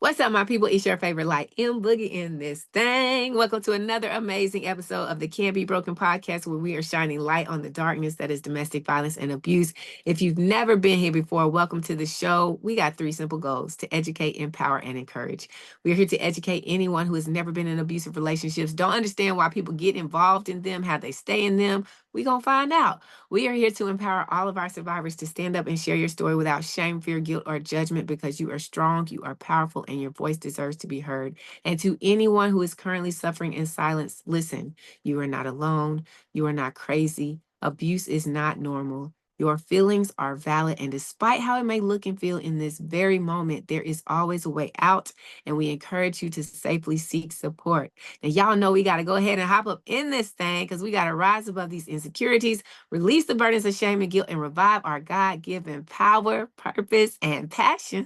What's up, my people? It's your favorite light M Boogie in this thing. Welcome to another amazing episode of the Can't Be Broken podcast, where we are shining light on the darkness that is domestic violence and abuse. If you've never been here before, welcome to the show. We got three simple goals: to educate, empower, and encourage. We're here to educate anyone who has never been in abusive relationships, don't understand why people get involved in them, how they stay in them. We're going to find out. We are here to empower all of our survivors to stand up and share your story without shame, fear, guilt, or judgment, because you are strong, you are powerful, and your voice deserves to be heard. And to anyone who is currently suffering in silence, listen, you are not alone. You are not crazy. Abuse is not normal. Your feelings are valid, and despite how it may look and feel in this very moment, there is always a way out, and we encourage you to safely seek support. Now, y'all know we got to go ahead and hop up in this thing, because we got to rise above these insecurities, release the burdens of shame and guilt, and revive our God-given power, purpose, and passion,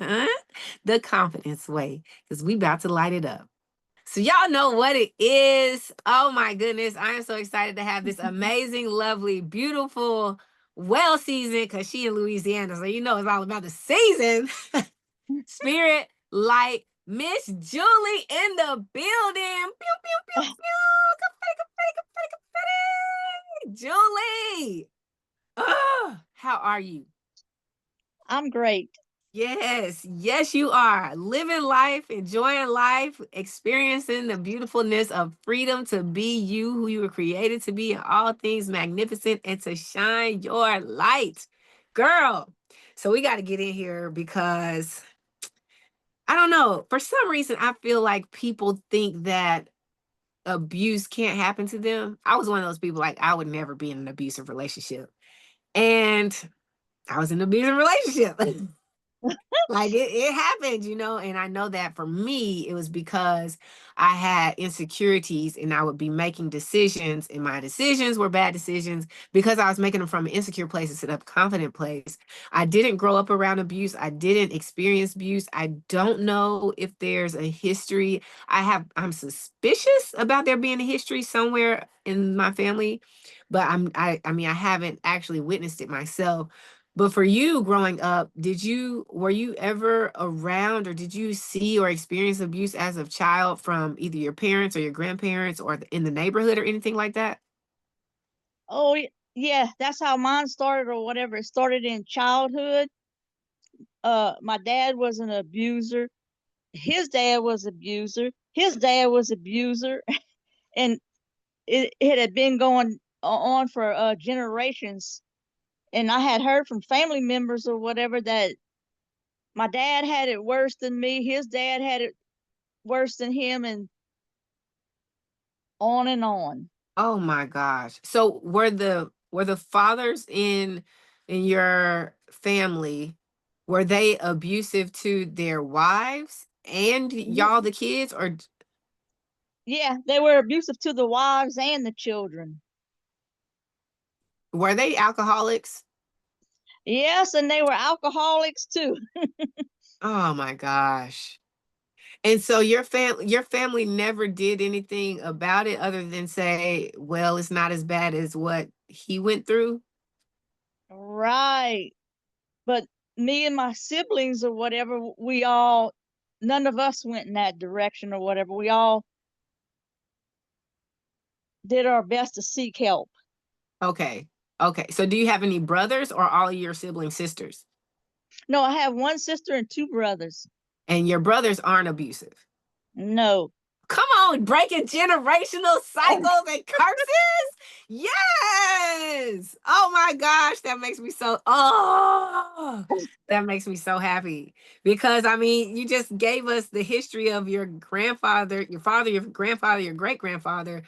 the confidence way, because we about to light it up. So y'all know what it is. Oh my goodness. I am so excited to have this amazing, lovely, beautiful, well seasoned, because she in Louisiana, so you know it's all about the season. Spirit, light, Miss Julie in the building. Pew, pew, pew, pew. Confetti, confetti, confetti, confetti. Julie. How are you? I'm great. Yes, yes, you are. Living life, enjoying life, experiencing the beautifulness of freedom to be you, who you were created to be, in all things magnificent, and to shine your light. Girl, so we got to get in here because I don't know. For some reason, I feel like people think that abuse can't happen to them. I was one of those people, like, I would never be in an abusive relationship. And I was in an abusive relationship. Like it happened, and I know that for me, it was because I had insecurities and I would be making decisions, and my decisions were bad decisions because I was making them from an insecure place instead of a confident place. I didn't grow up around abuse. I didn't experience abuse. I don't know if there's a history. I'm suspicious about there being a history somewhere in my family, but I mean, I haven't actually witnessed it myself. But for you growing up, were you ever around, or did you see or experience abuse as a child from either your parents or your grandparents or in the neighborhood or anything like that? Oh, yeah, that's how mine started or whatever. It started in childhood. My dad was an abuser. His dad was abuser. His dad was abuser, and it had been going on for generations. And I had heard from family members or whatever that my dad had it worse than me. His dad had it worse than him, and on and on. Oh my gosh. So were the fathers in your family, were they abusive to their wives and y'all the kids, or Yeah, they were abusive to the wives and the children. were they alcoholics? Yes, and they were alcoholics too. Oh my gosh. And so your family never did anything about it other than say, well, it's not as bad as what he went through. Right. But me and my siblings or whatever, none of us went in that direction or whatever. We all did our best to seek help. Okay. Okay. So do you have any brothers, or all of your siblings sisters? No, I have one sister and two brothers. And your brothers aren't abusive. No. Come on, breaking generational cycles and curses. Yes. Oh my gosh, that makes me so happy, because I mean, you just gave us the history of your grandfather, your father, your grandfather, your great grandfather,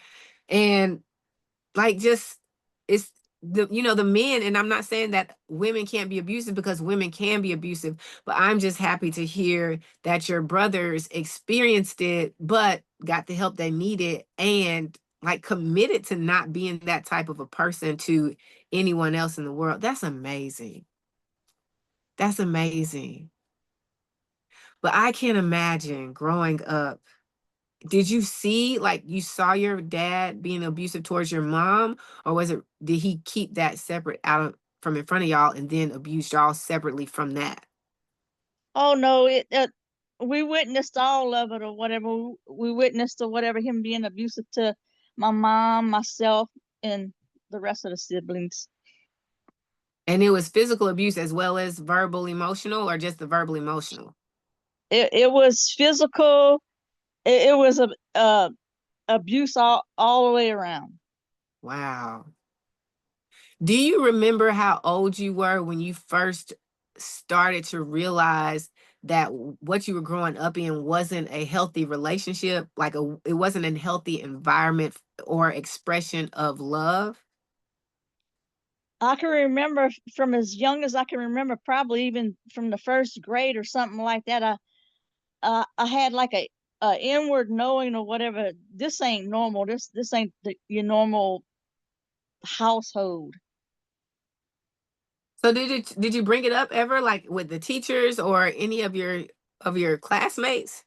and like, just it's the men. And I'm not saying that women can't be abusive, because women can be abusive, but I'm just happy to hear that your brothers experienced it but got the help they needed, and like committed to not being that type of a person to anyone else in the world. That's amazing. That's amazing. But I can't imagine growing up. Did you see, like, you saw your dad being abusive towards your mom, or did he keep that separate from in front of y'all and then abused y'all separately from that? Oh no, we witnessed all of it or whatever. We witnessed or whatever him being abusive to my mom, myself, and the rest of the siblings. And it was physical abuse as well as verbal emotional, or just the verbal emotional? It was physical. It was a abuse all the way around. Wow. Do you remember how old you were when you first started to realize that what you were growing up in wasn't a healthy relationship, like it wasn't a healthy environment or expression of love? I can remember from as young as I can remember, probably even from the first grade or something like that. I had like a inward knowing or whatever. This ain't normal. This ain't your normal household. So did you bring it up ever, like with the teachers or any of your classmates?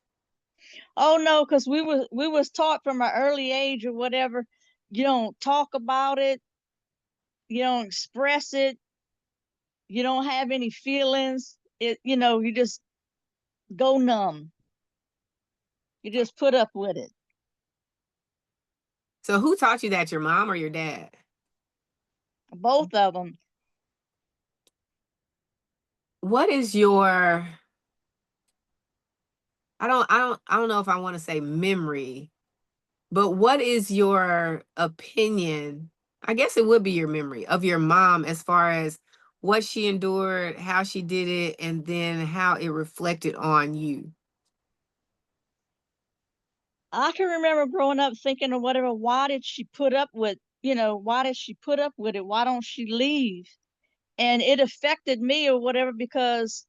Oh no, because we was taught from an early age or whatever. You don't talk about it. You don't express it. You don't have any feelings. You just go numb. You just put up with it. So who taught you that, your mom or your dad? Both of them. What is your, I don't know if I want to say memory, but what is your opinion? I guess it would be your memory of your mom as far as what she endured, how she did it, and then how it reflected on you. I can remember growing up thinking or whatever, why did she put up with, why did she put up with it? Why don't she leave? And it affected me or whatever because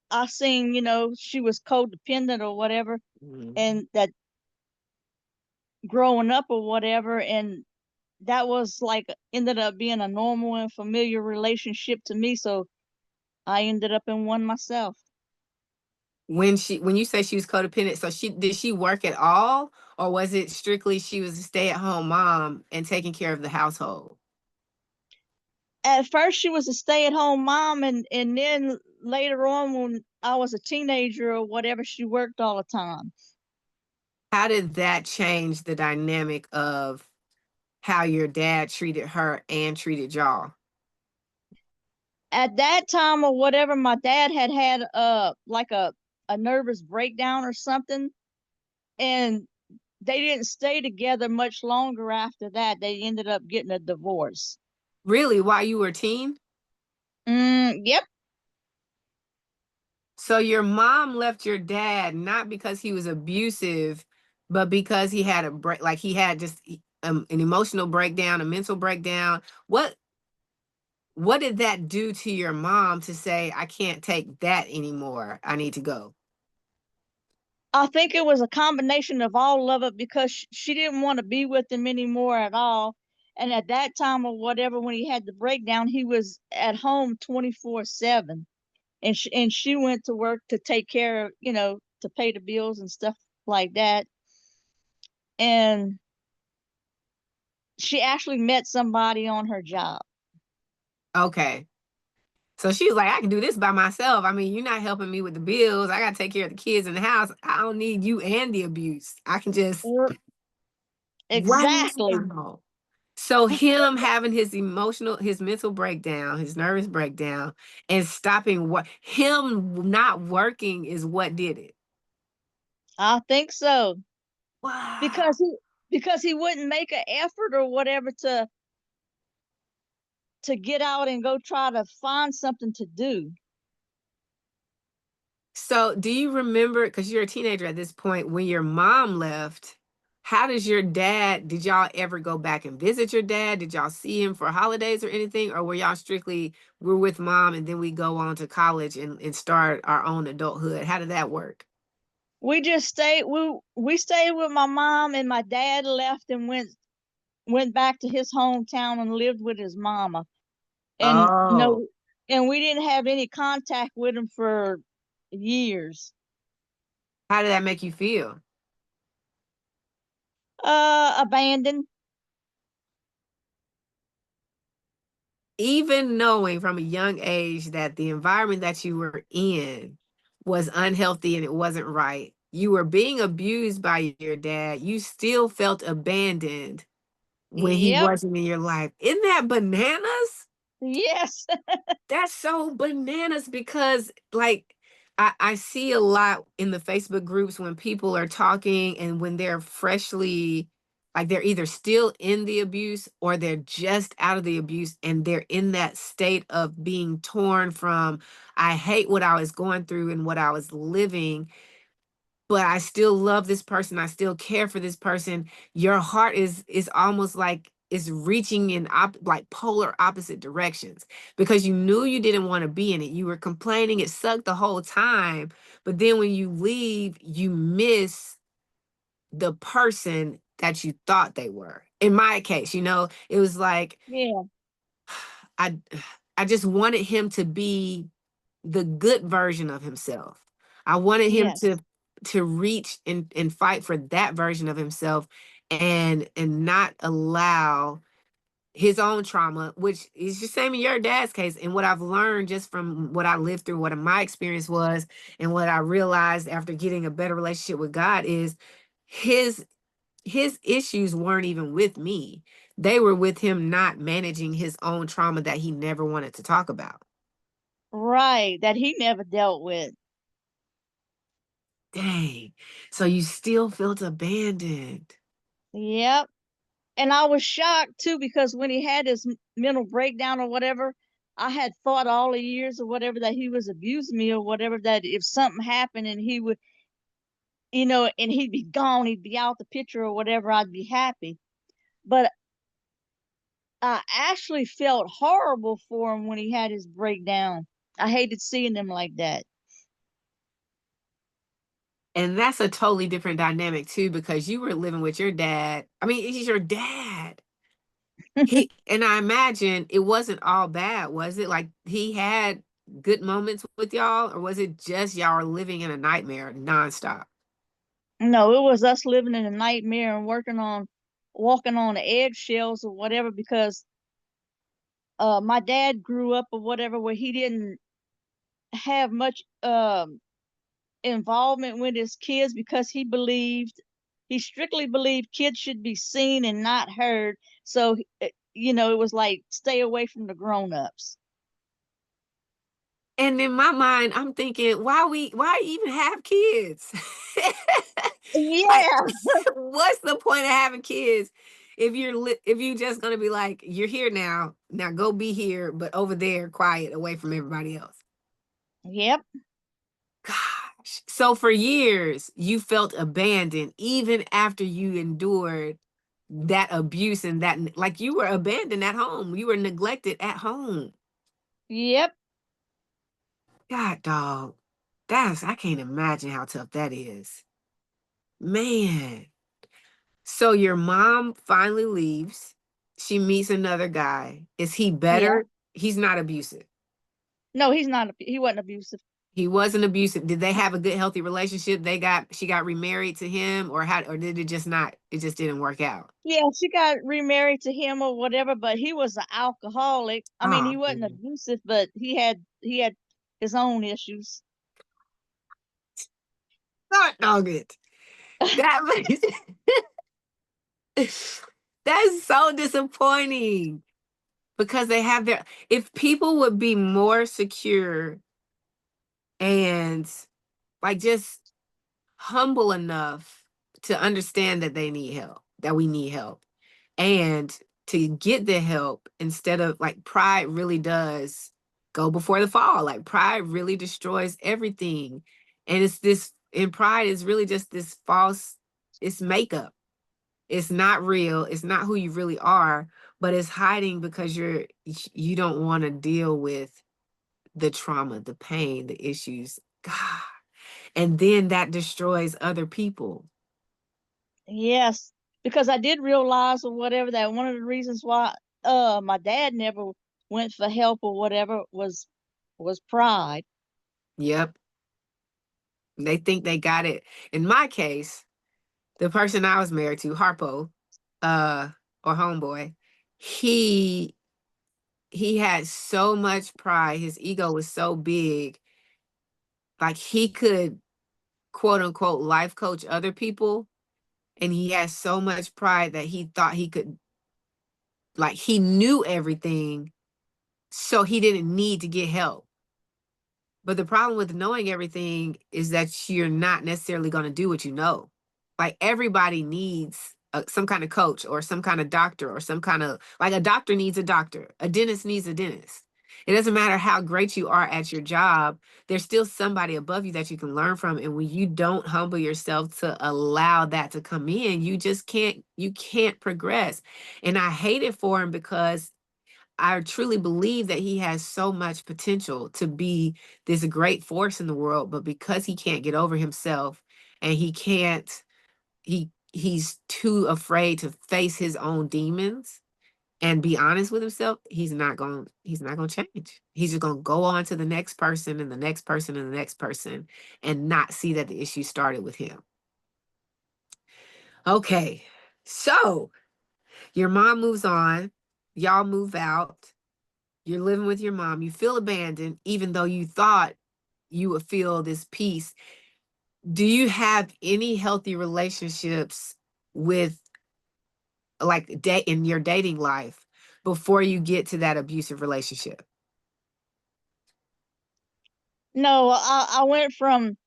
I seen, she was codependent or whatever, Mhm. and that growing up or whatever, and that was like ended up being a normal and familiar relationship to me. So I ended up in one myself. When you say she was codependent, so did she work at all, or was it strictly she was a stay-at-home mom and taking care of the household? At first she was a stay-at-home mom, and then later on when I was a teenager or whatever, she worked all the time. How did that change the dynamic of how your dad treated her and treated y'all? At that time or whatever, my dad had like a nervous breakdown or something, and they didn't stay together much longer after that. They ended up getting a divorce. Really, while you were a teen? Yep. So your mom left your dad not because he was abusive, but because he had a break, like he had just an emotional breakdown, a mental breakdown. What did that do to your mom to say, I can't take that anymore, I need to go? I think it was a combination of all of it because she didn't want to be with him anymore at all. And at that time or whatever, when he had the breakdown, he was at home 24/7. And she went to work to take care of, to pay the bills and stuff like that. And she actually met somebody on her job. Okay. So she was like, I can do this by myself. I mean, you're not helping me with the bills. I got to take care of the kids in the house. I don't need you and the abuse. I can just, Exactly. wow. So him having his mental breakdown, his nervous breakdown, and stopping what him not working is what did it. I think so. Wow. Because he wouldn't make an effort or whatever to get out and go try to find something to do. So do you remember, because you're a teenager at this point, when your mom left, how does your dad, did y'all ever go back and visit your dad? Did y'all see him for holidays or anything? Or were y'all strictly, we're with mom and then we go on to college and start our own adulthood? How did that work? We just stayed we stayed with my mom, and my dad left and went back to his hometown and lived with his mama. And Oh, and we didn't have any contact with him for years. how did that make you feel? Abandoned. Even knowing from a young age that the environment that you were in was unhealthy and it wasn't right. You were being abused by your dad. You still felt abandoned when he Yep. wasn't in your life. Isn't that bananas? Yes. That's so bananas because like I see a lot in the Facebook groups when people are talking and when they're freshly like they're either still in the abuse or they're just out of the abuse and they're in that state of being torn from I hate what I was going through and what I was living, but I still love this person. I still care for this person. Your heart is almost like it's reaching in like polar opposite directions because you knew you didn't want to be in it. You were complaining it sucked the whole time, but then when you leave, you miss the person that you thought they were. In my case, it was like Yeah. I I just wanted him to be the good version of himself. I wanted him Yes. to reach and fight for that version of himself and not allow his own trauma, which is the same in your dad's case. And what I've learned just from what I lived through, what my experience was, and what I realized after getting a better relationship with God is his his issues weren't even with me. They were with him not managing his own trauma that he never wanted to talk about. Right. That he never dealt with. Dang. So you still felt abandoned. Yep. And I was shocked too because when he had his mental breakdown or whatever, I had thought all the years or whatever that he was abusing me or whatever, that if something happened and he would, and he'd be gone, he'd be out the picture or whatever, I'd be happy. But I actually felt horrible for him when he had his breakdown. I hated seeing him like that. And that's a totally different dynamic too, because you were living with your dad. I mean, he's your dad. And I imagine it wasn't all bad, was it? Like he had good moments with y'all, or was it just y'all were living in a nightmare nonstop? No, it was us living in a nightmare and walking on the eggshells or whatever because my dad grew up or whatever where he didn't have much involvement with his kids because he strictly believed kids should be seen and not heard. So it was like stay away from the grown-ups. And in my mind, I'm thinking, why even have kids? Like, Yeah. what's the point of having kids if you're just gonna be like, you're here now go be here, but over there, quiet, away from everybody else. Yep. Gosh. So for years, you felt abandoned even after you endured that abuse and that like you were abandoned at home. You were neglected at home. Yep. God dog. I can't imagine how tough that is. Man. So your mom finally leaves. She meets another guy. Is he Yeah. better? He's not abusive. No, he wasn't abusive. He wasn't abusive. Did they have a good, healthy relationship? She got remarried to him, or did it just not? It just didn't work out. Yeah, she got remarried to him or whatever, but he was an alcoholic. I mean, Oh, he wasn't goodness. abusive, but he had his own issues. God dog it. That makes that's so disappointing because they have their. If people would be more secure and like just humble enough to understand that they need help, that we need help, and to get the help instead of like pride really does go before the fall. Like pride really destroys everything. And pride is really just this false, it's makeup. It's not real. It's not who you really are, but it's hiding because you don't want to deal with the trauma, the pain, the issues. God. And then that destroys other people. Yes, because I did realize or whatever that one of the reasons why my dad never went for help or whatever was pride. Yep. They think they got it. In my case, the person I was married to, Harpo, uh, or homeboy, he he had so much pride. His ego was so big like he could quote unquote life coach other people, and he has so much pride that he thought he could, like he knew everything, so he didn't need to get help. But the problem with knowing everything is that you're not necessarily going to do what you know. Like everybody needs some kind of coach or some kind of doctor or some kind of, like a doctor needs a doctor, a dentist needs a dentist. It doesn't matter how great you are at your job, there's still somebody above you that you can learn from. And when you don't humble yourself to allow that to come in, you can't progress. And I hate it for him because I truly believe that he has so much potential to be this great force in the world, but because he can't get over himself and he's too afraid to face his own demons and be honest with himself, he's not going to change. He's just going to go on to the next person and the next person and the next person and not see that the issue started with him. Okay. So, your mom moves on, y'all move out. You're living with your mom. You feel abandoned, even though you thought you would feel this peace. Do you have any healthy relationships with, like, in your dating life before you get to that abusive relationship? No, I went from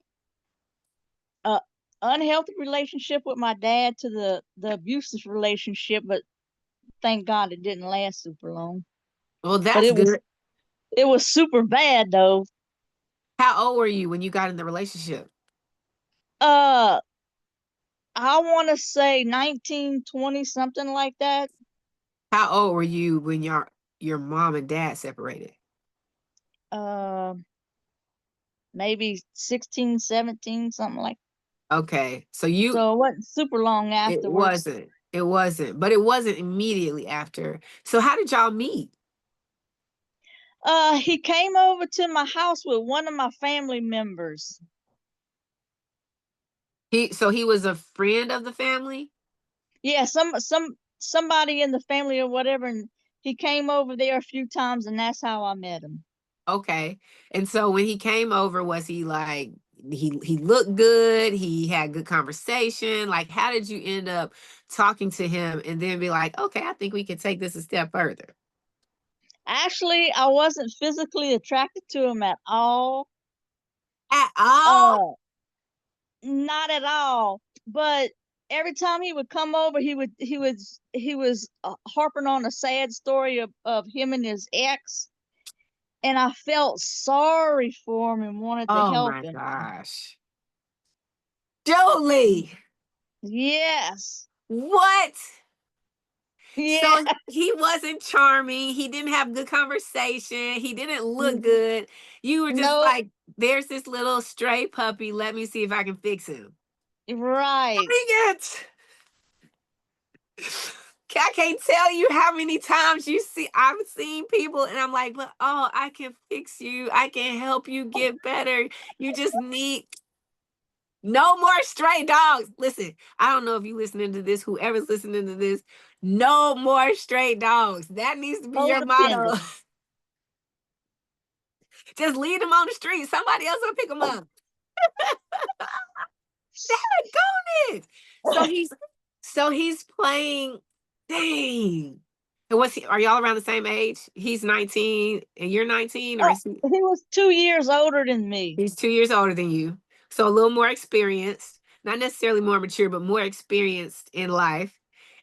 a unhealthy relationship with my dad to the abusive relationship, but thank God it didn't last super long. Well, But that's good. it was super bad though. How old were you when you got in the relationship? Uh, I want to say 19, 20, something like that. How old were you when your mom and dad separated? Uh, maybe 16, 17, something like. Okay. So it wasn't super long It afterwards. wasn't. It wasn't. But it wasn't immediately after. So how did y'all meet? He came over to my house with one of my family members. He was a friend of the family? Yeah, somebody in the family or whatever, and he came over there a few times, and that's how I met him. Okay. And so when he came over, was he like he looked good, he had good conversation? Like how did you end up talking to him and then be like, "Okay, I think we can take this a step further." Actually, I wasn't physically attracted to him at all. At all? Uh, not at all. But every time he would come over, he was harping on a sad story of him and his ex, and I felt sorry for him and wanted to Oh help my him. gosh. Jolie, Yes. what? Yeah. So he wasn't charming. He didn't have good conversation. He didn't look N- good. You were just No. like, there's this little stray puppy. Let me see if I can fix him. Right. Dang it. I can't tell you how many times I've seen people and I'm like, but oh, I can fix you. I can help you get better. You just need no more stray dogs. Listen, I don't know if you listening to this, whoever's listening to this, no more stray dogs. That needs to be your motto. Codependent. Just leave them on the street. Somebody else will pick them up. Daggone it. So he's playing. Dang. And are y'all around the same age? He's 19 and you're 19, or Oh, is he? he was 2 years older than me. He's 2 years older than you. So a little more experienced, not necessarily more mature, but more experienced in life.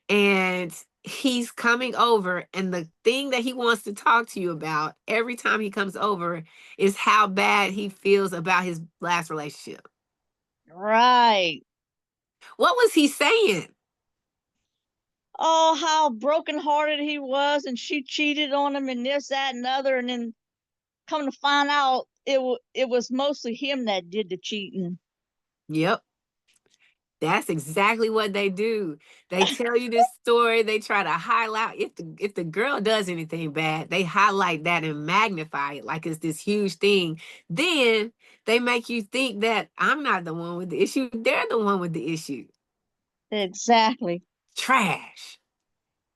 And he's coming over. And the thing that he wants to talk to you about every time he comes over is how bad he feels about his last relationship. Right. What was he saying? Oh, how brokenhearted he was, and she cheated on him, and this, that, and other, and then come to find out, it was mostly him that did the cheating. Yep. That's exactly what they do. They tell you this story. They try to highlight if the girl does anything bad, they highlight that and magnify it like it's this huge thing. Then they make you think that I'm not the one with the issue. They're the one with the issue. Exactly. Trash.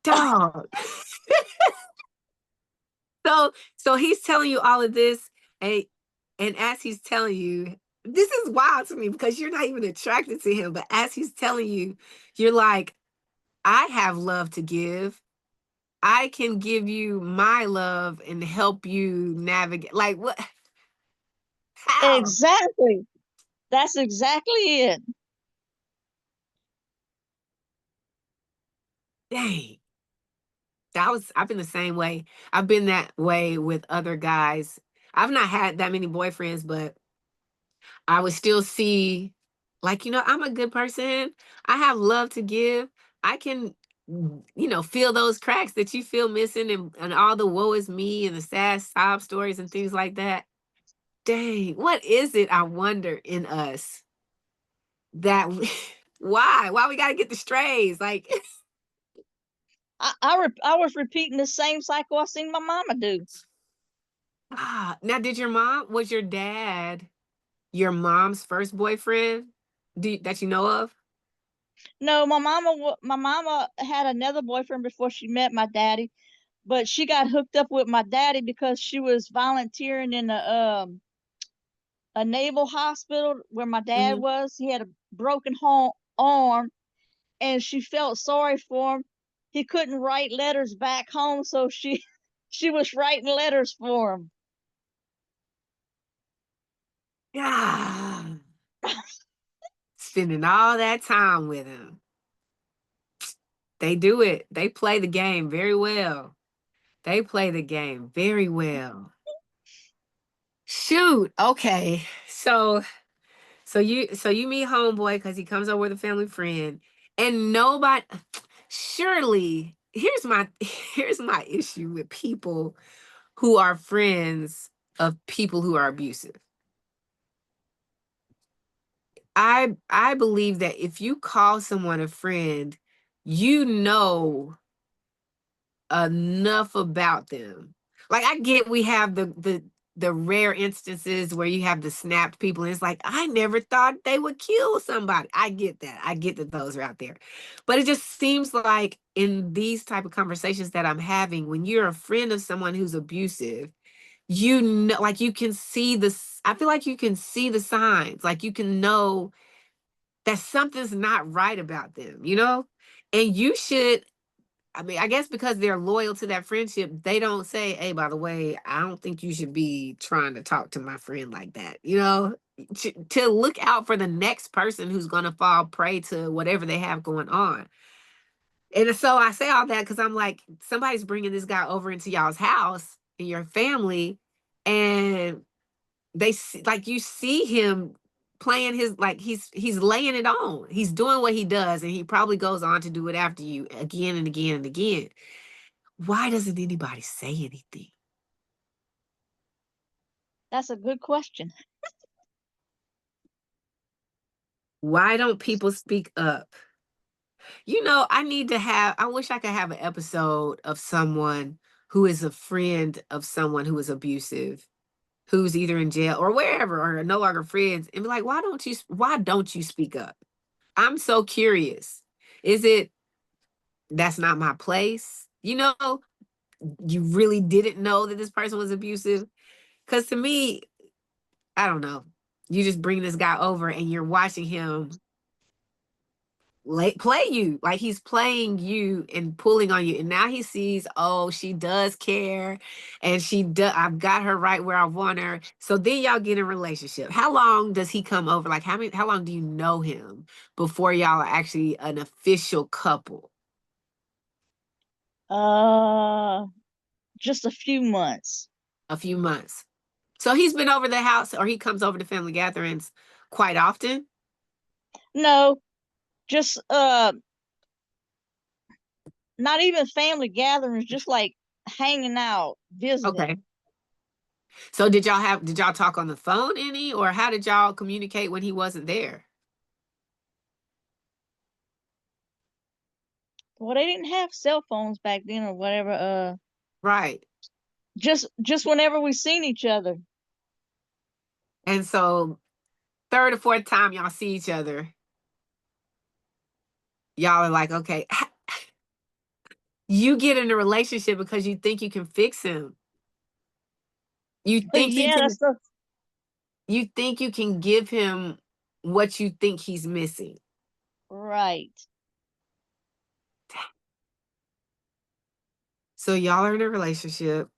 Dog. So he's telling you all of this. And And as he's telling you, this is wild to me because you're not even attracted to him. But as he's telling you, you're like, I have love to give. I can give you my love and help you navigate. Like, what? How? Exactly. That's exactly it. Dang. I've been the same way. I've been that way with other guys. I've not had that many boyfriends, but I would still see, like, I'm a good person. I have love to give. I can, feel those cracks that you feel missing, and all the woe is me and the sad sob stories and things like that. Dang, what is it, I wonder, in us that why we got to get the strays? Like, I was repeating the same cycle I seen my mama do. now, was your dad your mom's first boyfriend that you know of? No, my mama had another boyfriend before she met my daddy, but she got hooked up with my daddy because she was volunteering in a naval hospital where my dad Mhm. was. He had a broken arm, and she felt sorry for him. He couldn't write letters back home, so she she was writing letters for him. God, spending all that time with him. They do it. They play the game very well. They play the game very well. Shoot. Okay. So you meet homeboy because he comes over with a family friend, and nobody. Surely, here's my issue with people who are friends of people who are abusive. I believe that if you call someone a friend, you know enough about them. Like, I get we have the rare instances where you have the snapped people and it's like, I never thought they would kill somebody. I get that. I get that those are out there. But it just seems like in these type of conversations that I'm having, when you're a friend of someone who's abusive, like you can see I feel like you can see the signs. Like you can know that something's not right about them. And you should, I mean, I guess because they're loyal to that friendship, they don't say, hey, by the way, I don't think you should be trying to talk to my friend like that. To look out for the next person who's going to fall prey to whatever they have going on. And so I say all that because I'm like, somebody's bringing this guy over into y'all's house and your family, and like you see him playing his, like he's laying it on. He's doing what he does, and he probably goes on to do it after you again and again and again. Why doesn't anybody say anything? That's a good question. Why don't people speak up? I wish I could have an episode of someone who is a friend of someone who is abusive, who's either in jail or wherever, or no longer friends, and be like, why don't you speak up? I'm so curious. Is it that's not my place? You really didn't know that this person was abusive? Because to me, I don't know. You just bring this guy over and you're watching him play you, like he's playing you and pulling on you, and now he sees, oh, she does care, and I've got her right where I want her. So then y'all get in a relationship. How long does he come over? Like, how long do you know him before y'all are actually an official couple? Uh, just a few months. A few months. So he's been over the house, or he comes over to family gatherings quite often. No, just not even family gatherings, just like hanging out, Okay. visiting. So did y'all talk on the phone any, or how did y'all communicate when he wasn't there? Well, they didn't have cell phones back then or whatever. Right. Just whenever we seen each other. And so third or fourth time y'all see each other, y'all are like, okay, you get in a relationship because you think you can fix him. You think you Yeah, can, you think you can give him what you think he's missing. Right. So y'all are in a relationship.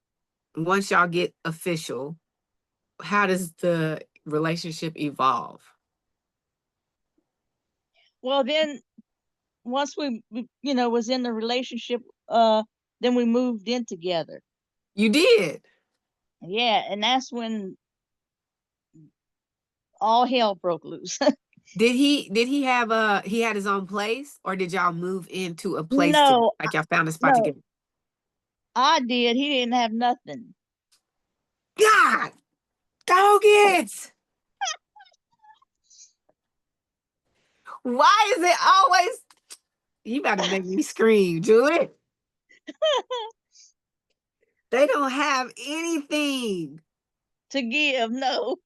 Once y'all get official, how does the relationship evolve? Well, then once we was in the relationship, then we moved in together. You did. Yeah, and that's when all hell broke loose. Did he have he had his own place, or did y'all move into a place to No, like y'all found a spot no, together? I did. He didn't have nothing. God, dog it. Why is it always you about to make me scream, Julie? They don't have anything. To give. No.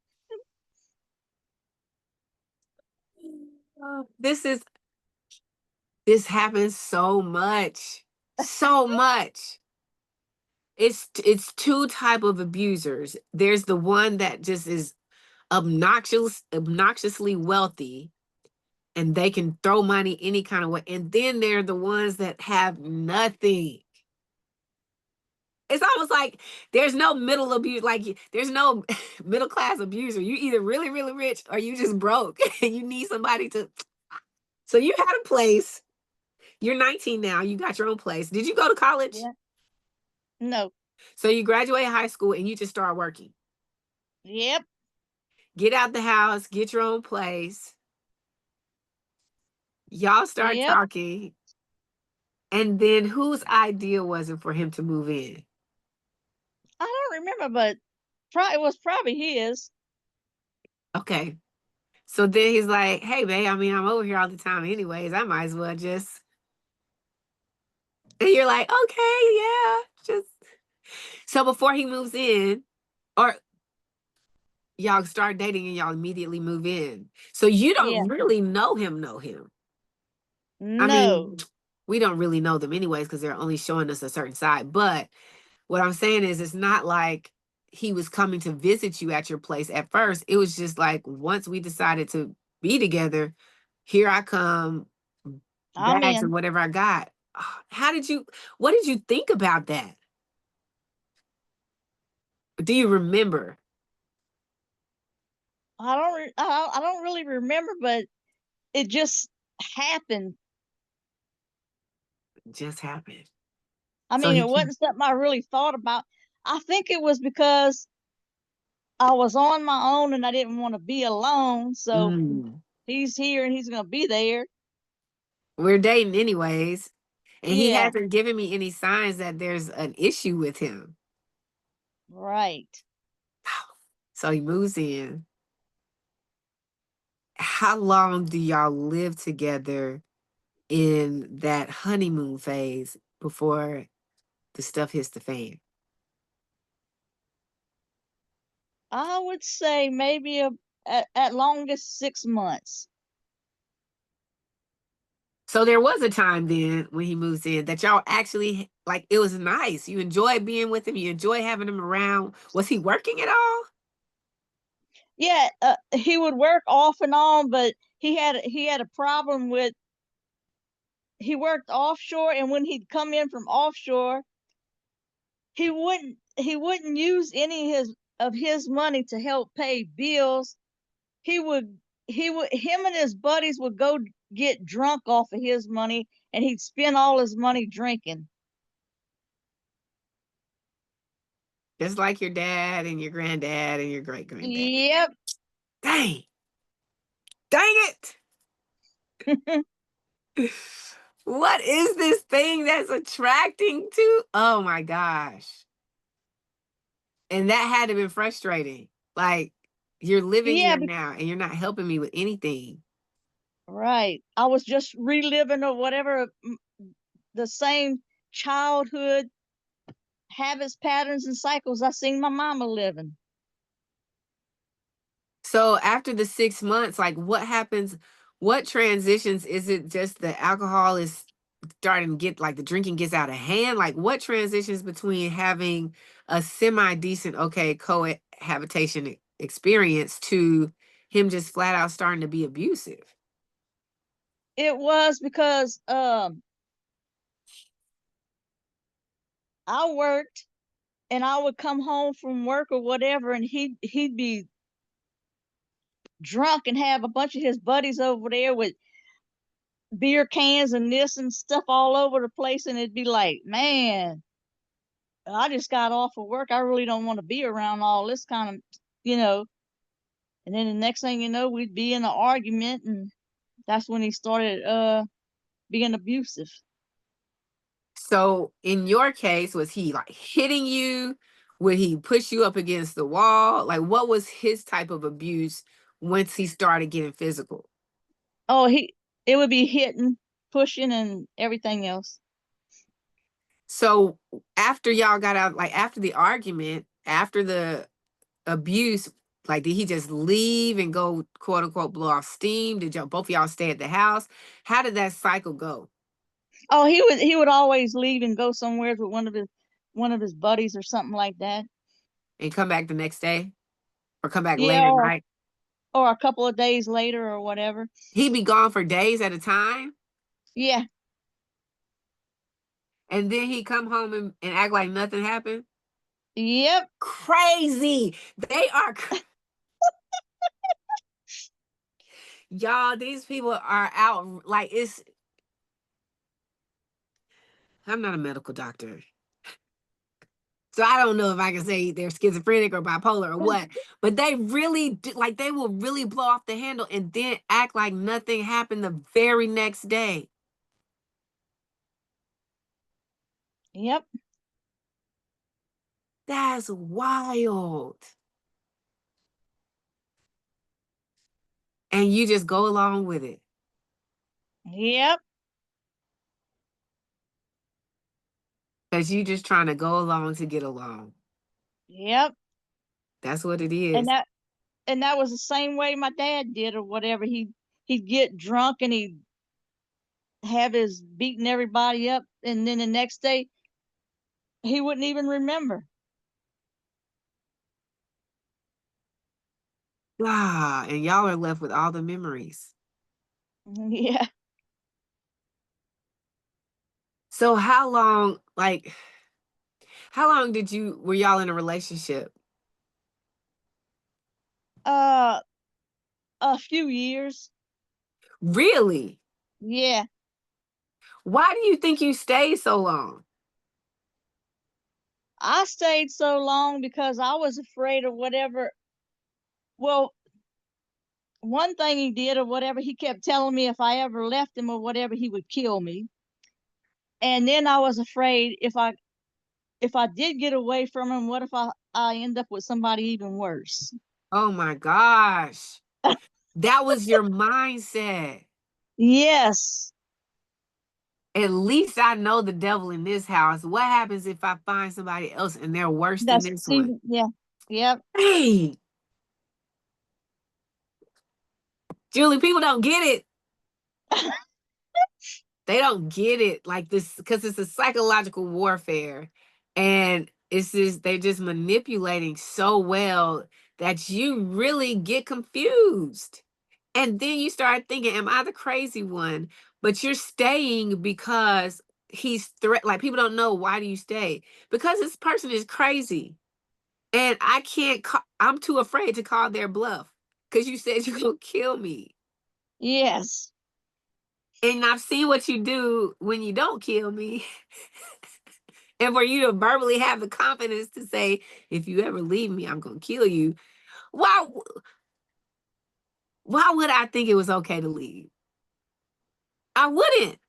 This happens so much. So much. It's two type of abusers. There's the one that just is obnoxiously wealthy, and they can throw money any kind of way. And then there are the ones that have nothing. It's almost like there's no middle abuse, like there's no middle class abuser. You either really, really rich or you just broke and you need somebody to. So you had a place. You're 19 now. You got your own place. Did you go to college? Yeah. No. So you graduate high school and you just start working. Yep. Get out the house, get your own place. Y'all start Yep. talking. And then whose idea was it for him to move in? I don't remember, but it was probably his. Okay. So then he's like, hey, babe, I mean, I'm over here all the time anyways. I might as well just. And you're like, okay, yeah, just. So before he moves in, or y'all start dating and y'all immediately move in. So you Yeah. don't really know him. I No. mean, we don't really know them anyways because they're only showing us a certain side. But what I'm saying is, it's not like he was coming to visit you at your place at first. It was just like, once we decided to be together, here I come, I'm bags and in. whatever I got. What did you think about that? Do you remember? I don't really remember, but it just happened. It just happened. I So mean, he it wasn't something I really thought about. I think it was because I was on my own and I didn't want to be alone. So mm, he's here and he's going to be there. we're dating anyways. And he Yeah. hasn't given me any signs that there's an issue with him. Right. So he moves in. How long do y'all live together in that honeymoon phase before the stuff hits the fan? I would say maybe at longest 6 months. So there was a time then when he moves in that y'all actually like it was nice. You enjoy being with him. You enjoy having him around. Was he working at all? Yeah, he would work off and on, but he had a problem with he worked offshore, and when he'd come in from offshore, he wouldn't use any of his money to help pay bills. He would him and his buddies would go get drunk off of his money, and he'd spend all his money drinking. Just like your dad and your granddad and your great granddad. Yep. Dang. Dang it. What is this thing that's attracting to? Oh my gosh. And that had to be frustrating. Like, you're living Yeah, here now and you're not helping me with anything. right. I was just reliving or whatever the same childhood habits, patterns, and cycles I seen my mama living. So after the 6 months, like what happens? What transitions? Is it just the alcohol is starting to get like the drinking gets out of hand? Like what transitions between having a semi decent, okay, cohabitation experience to him just flat out starting to be abusive? It was because I worked and I would come home from work or whatever, and he'd be drunk and have a bunch of his buddies over there with beer cans and this and stuff all over the place, and it'd be like, man, I just got off of work. I really don't want to be around all this kind of, you know. And then the next thing you know, we'd be in an argument, and that's when he started being abusive. So in your case, was he like hitting you? Would he push you up against the wall? Like, what was his type of abuse once he started getting physical? Oh, it would be hitting, pushing, and everything else. So after y'all got out, like after the argument, after the abuse, like did he just leave and go quote unquote blow off steam? Did y'all both of y'all stay at the house? How did that cycle go? Oh, he would always leave and go somewhere with one of his buddies or something like that. And come back the next day? Or come back late Yeah, at or night? or a couple of days later or whatever. He'd be gone for days at a time? Yeah. And then he'd come home and act like nothing happened? Yep. Crazy. They are y'all, these people are out like it's I'm not a medical doctor. So I don't know if I can say they're schizophrenic or bipolar or what, but they really do, like they will really blow off the handle and then act like nothing happened the very next day. Yep. That's wild. And you just go along with it Yep. because you just trying to go along to get along. Yep. That's what it And is. that was the same way my dad did or whatever. He'd get drunk and he'd have his beating everybody up, and then the next day he wouldn't even remember. Ah, and y'all are left with all the memories. Yeah. So how long were y'all in a relationship? Uh, a few years. Really? Yeah. Why do you think you stayed so long? I stayed so long because I was afraid of whatever. Well, one thing he did or whatever, he kept telling me if I ever left him or whatever, he would kill me. And then I was afraid if I did get away from him, what if I end up with somebody even worse? Oh my gosh. That was your mindset. Yes. At least I know the devil in this house. What happens if I find somebody else and they're worse than That's this one? even, yeah. Yep. Hey, Julie, people don't get it. They don't get it like this because it's a psychological warfare. And it's just they're just manipulating so well that you really get confused. And then you start thinking, am I the crazy one? But you're staying because like people don't know why do you stay? Because this person is crazy. And I can't I'm too afraid to call their bluff because you said you're gonna kill me. Yes. And I've seen what you do when you don't kill me. And for you to verbally have the confidence to say, if you ever leave me, I'm gonna kill you. Why why would I think it was okay to leave? I wouldn't.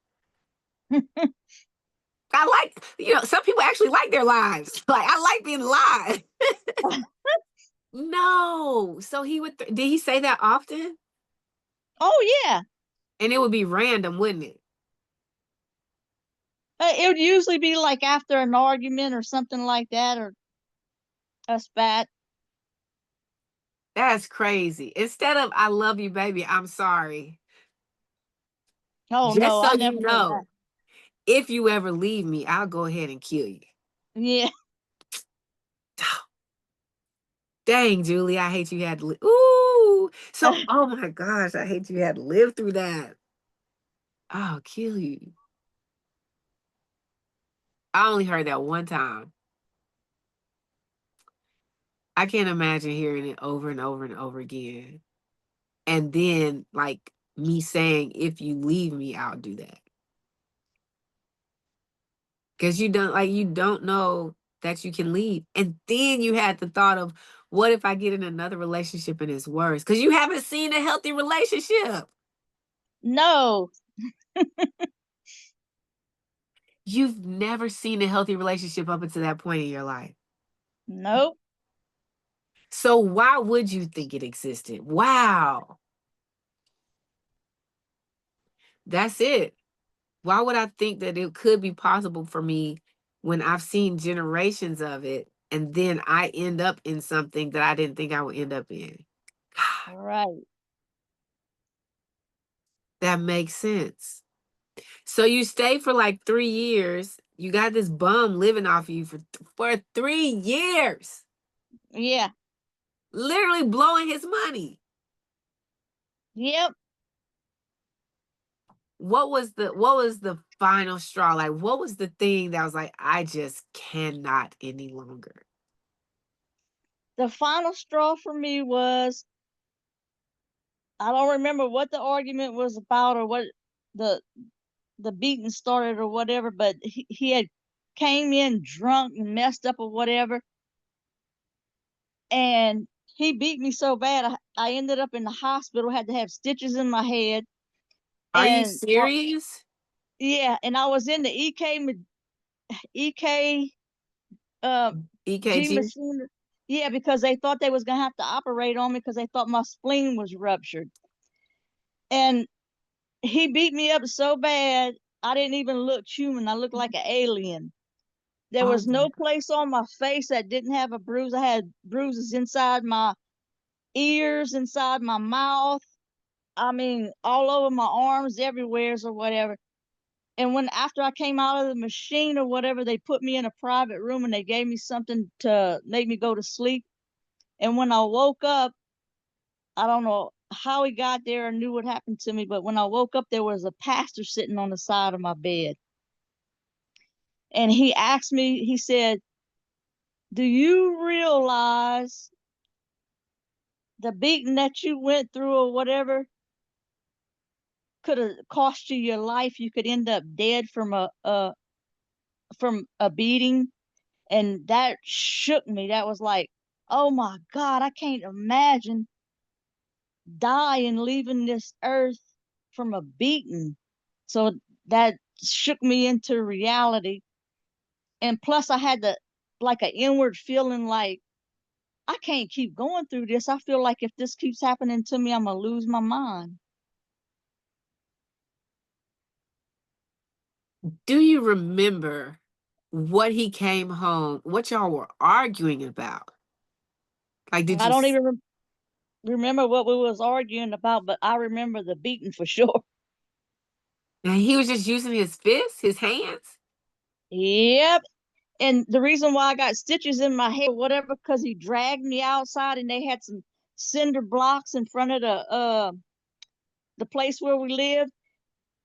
I like, some people actually like their lives. Like, I like being alive. No. So did he say that often? Oh yeah. And it would be random, wouldn't it? It would usually be like after an argument or something like that, or a spat. That's crazy. Instead of, I love you, baby, I'm sorry. Oh Just no, so I you never heard that. know, if you ever leave me, I'll go ahead and kill you. Yeah. Dang, Julie, I hate you had to ooh. So, oh my gosh, I hate you had to live through that. I'll kill you. I only heard that one time. I can't imagine hearing it over and over and over again. And then, like, me saying, if you leave me, I'll do that. Because you don't know that you can leave. And then you had the thought of, what if I get in another relationship and it's worse? Because you haven't seen a healthy relationship. No. You've never seen a healthy relationship up until that point in your life. Nope. So why would you think it existed? Wow. That's it. Why would I think that it could be possible for me when I've seen generations of it and then I end up in something that I didn't think I would end up in? God, Right. that makes sense. So you stay for like 3 years. You got this bum living off you for 3 years, Yeah. literally blowing his money. Yep. What was the final straw? Like, what was the thing that was like, I just cannot any longer? The final straw for me was, I don't remember what the argument was about or what the the beating started or whatever, but he had came in drunk and messed up or whatever, and he beat me so bad I ended up in the hospital, had to have stitches in my head, Are you and serious? yeah, and I was in the EK G EKG? machine. Yeah, because they thought they was gonna have to operate on me because they thought my spleen was ruptured. And he beat me up so bad I didn't even look human. I looked like an alien. There Oh was my no place on my face that didn't have a bruise. I had bruises inside my ears, inside my mouth. I mean, all over my arms, everywheres or whatever. And when after I came out of the machine or whatever, they put me in a private room and they gave me something to make me go to sleep. And when I woke up, I don't know how he got there or knew what happened to me, but when I woke up, there was a pastor sitting on the side of my bed. And he asked me, he said, "Do you realize the beating that you went through or whatever could have cost you your life? You could end up dead from a beating." And that shook me. That was like, oh my God, I can't imagine dying, leaving this earth from a beating. So that shook me into reality. And plus, I had the like an inward feeling like I can't keep going through this. I feel like if this keeps happening to me, I'm gonna lose my mind. Do you remember what he came home, what y'all were arguing about? Like, did I you don't even remember what we was arguing about, but I remember the beating for sure. and he was just using his fists, his hands? Yep. And the reason why I got stitches in my head, whatever, because he dragged me outside and they had some cinder blocks in front of the place where we lived,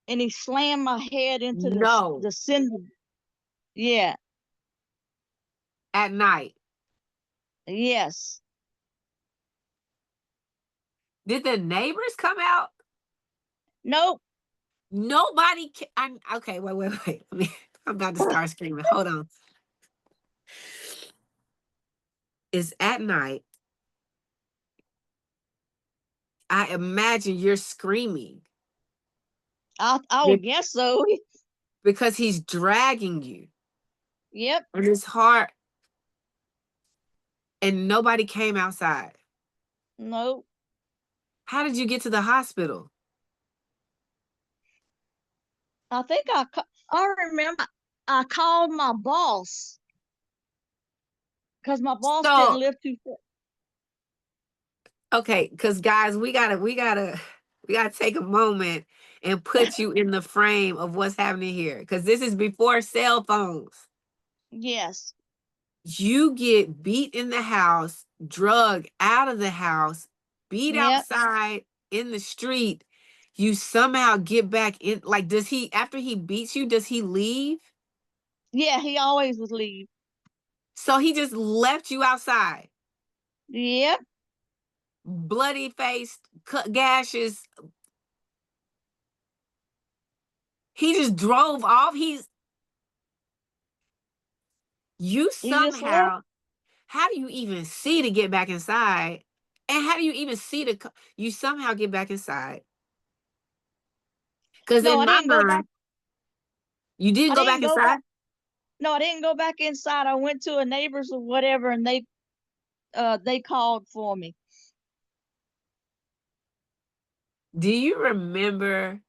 and he slammed my head into No, the cinder. Yeah. at night. Yes. Did the neighbors come out? Nope. Nobody I'm okay, wait. I'm about to start screaming. Hold on. It's at night. I imagine you're screaming I would be- guess so. because he's dragging you Yep. and it's hard and nobody came outside. Nope. How did you get to the hospital? I think I remember I called my boss because my boss didn't So, live too far. okay, because guys, we gotta take a moment and put you in the frame of what's happening here. Because this is before cell phones. Yes. You get beat in the house, drugged out of the house, beat Yep. outside in the street. You somehow get back in. Like, does he, after he beats you, does he leave? Yeah, he always would leave. So he just left you outside, Yep. bloody faced, cut gashes. He just drove off. You He just left. somehow, how do you even see to get back inside? And how do you even see you somehow get back inside? Because No, in I my didn't go back. mind, you didn't I go back didn't go inside. back. No, I didn't go back inside. I went to a neighbor's or whatever, and they called for me. Do you remember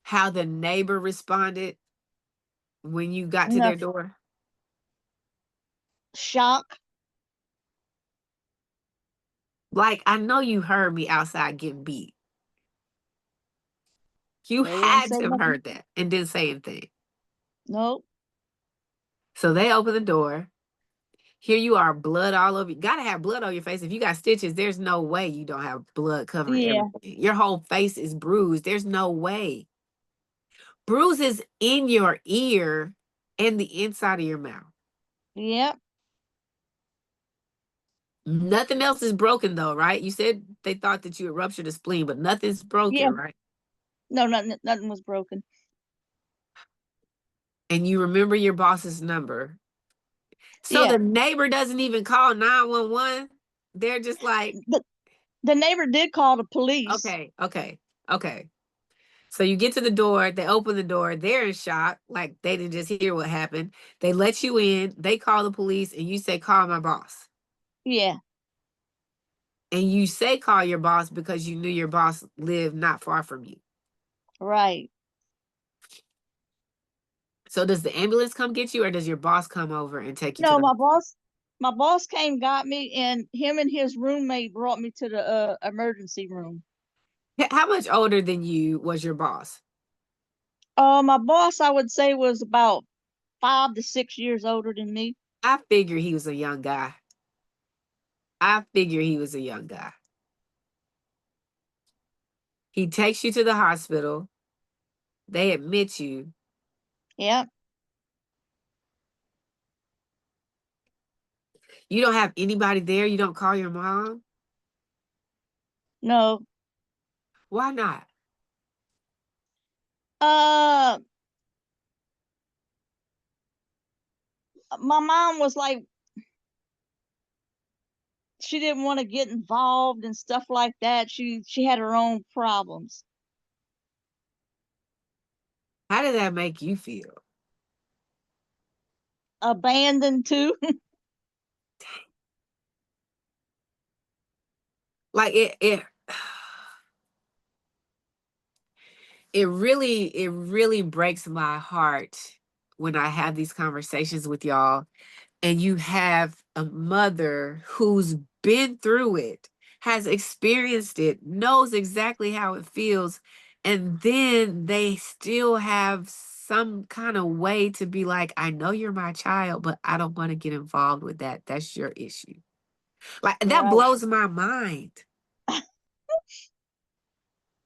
how the neighbor responded when you got to No their door? shock. Like, I know you heard me outside getting beat. You They didn't had say to have nothing. heard that and didn't say anything. Nope. So they open the door. Here you are, blood all over you. Gotta have blood on your face. If you got stitches, there's no way you don't have blood covering Yeah. everything. Your whole face is bruised. There's no way. Bruises in your ear and the inside of your mouth. Yep. Nothing else is broken though, right? You said they thought that you had ruptured a spleen, but nothing's broken, Yeah. right? No, nothing was broken. And you remember your boss's number. So Yeah. the neighbor doesn't even call 911. They're just like, The the neighbor did call the police. okay, okay, okay. So you get to the door, they open the door, they're in shock, like they didn't just hear what happened. They let you in, they call the police, and you say, call my boss. Yeah. And you say, call your boss because you knew your boss lived not far from you. Right. So does the ambulance come get you, or does your boss come over and take you to No, the my boss came, got me, and him and his roommate brought me to the emergency room. How much older than you was your boss? My boss, I would say, was about 5 to 6 years older than me. I figure he was a young guy. I figure he was a young guy. He takes you to the hospital. They admit you. Yep. You don't have anybody there. You don't call your mom. No. Why not? Uh, my mom was like, she didn't want to get involved and stuff like that. She had her own problems. How did that make you feel? Abandoned too. Like it really breaks my heart when I have these conversations with y'all and you have a mother who's been through it, has experienced it, knows exactly how it feels, and then they still have some kind of way to be like, I know you're my child, but I don't want to get involved with that. That's your issue. Like that Right. blows my mind.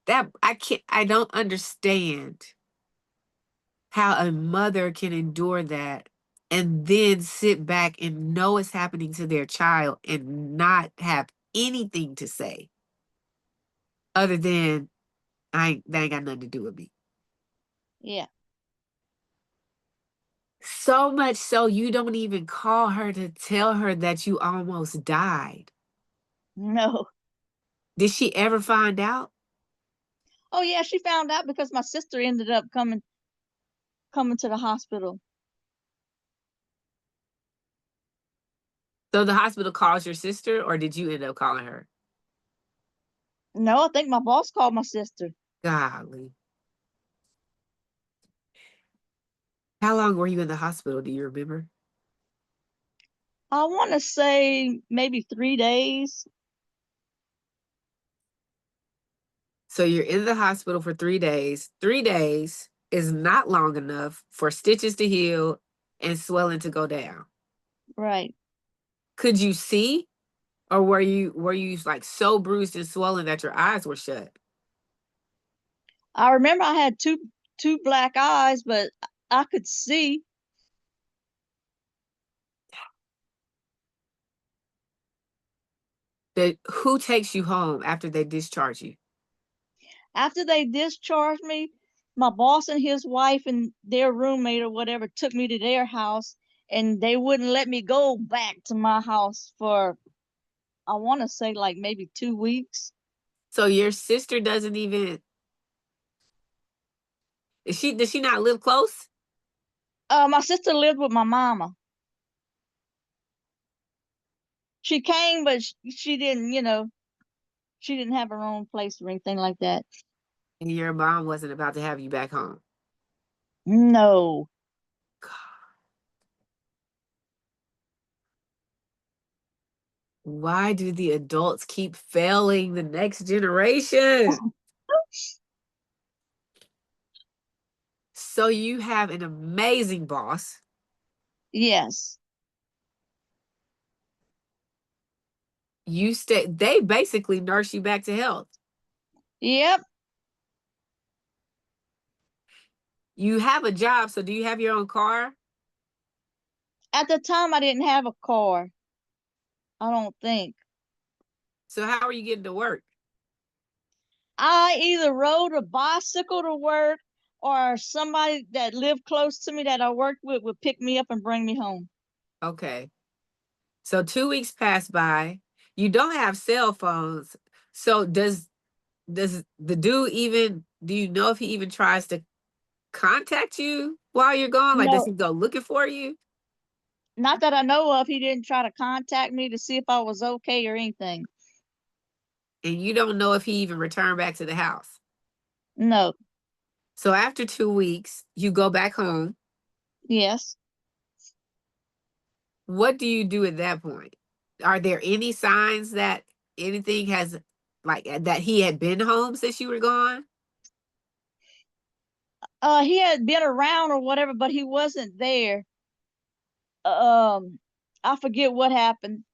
That I don't understand how a mother can endure that and then sit back and know it's happening to their child and not have anything to say other than that ain't got nothing to do with me. Yeah. So much so you don't even call her to tell her that you almost died. No. Did she ever find out? Oh yeah, she found out because my sister ended up coming to the hospital. So the hospital calls your sister, or did you end up calling her? No, I think my boss called my sister. Golly. How long were you in the hospital? Do you remember? I want to say maybe 3 days. So you're in the hospital for 3 days. 3 days is not long enough for stitches to heal and swelling to go down. Right. Could you see, or were you like so bruised and swollen that your eyes were shut? I remember I had two black eyes, but I could see. Who takes you home after they discharge you? After they discharged me, my boss and his wife and their roommate or whatever took me to their house, and they wouldn't let me go back to my house for, I want to say, like maybe 2 weeks. So your sister doesn't even, does she not live close? My sister lived with my mama. She came, but she didn't, she didn't have her own place or anything like that. And your mom wasn't about to have you back home. No. Why do the adults keep failing the next generation? So you have an amazing boss. Yes. They basically nurse you back to health. Yep. You have a job, so do you have your own car? At the time, I didn't have a car. I don't think. So how are you getting to work? I either rode a bicycle to work, or somebody that lived close to me that I worked with would pick me up and bring me home. Okay. So 2 weeks pass by. You don't have cell phones. So does the dude even, do you know if he even tries to contact you while you're gone? Like, does No, he go looking for you? not that I know of. He didn't try to contact me to see if I was okay or anything. And you don't know if he even returned back to the house. No. So after 2 weeks, you go back home. Yes. What do you do at that point? Are there any signs that anything has, like, that he had been home since you were gone? He had been around or whatever, but he wasn't there. Um, I forget what happened,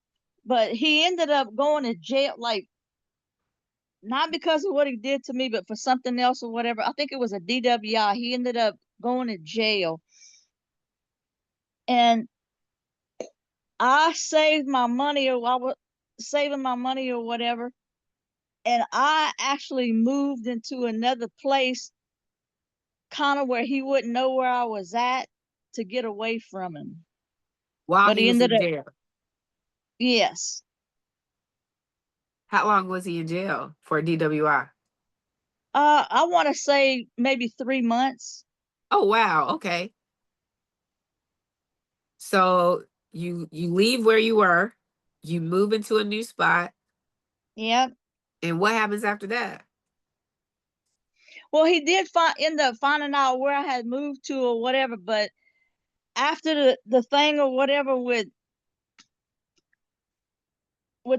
but he ended up going to jail, like not because of what he did to me, but for something else or whatever. I think it was a DWI. He ended up going to jail, and I saved my money, or I was saving my money or whatever, and I actually moved into another place, kind of where he wouldn't know where I was at, to get away from him. While But he he was ended in up, jail? yes. How long was he in jail for DWI? I want to say maybe 3 months. Oh, wow. Okay. So you leave where you were, you move into a new spot, Yep. and what happens after that? Well, he did end up finding out where I had moved to or whatever, but after the thing or whatever with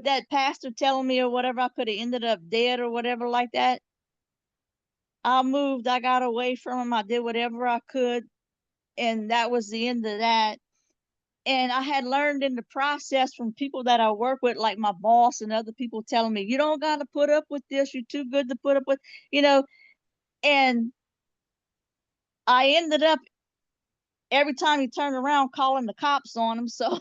that pastor telling me or whatever, I could have ended up dead or whatever like that. I moved, I got away from him, I did whatever I could, and that was the end of that. And I had learned in the process from people that I work with, like my boss and other people, telling me, you don't got to put up with this, you're too good to put up with, you know. And I ended up, every time he turned around, calling the cops on him. So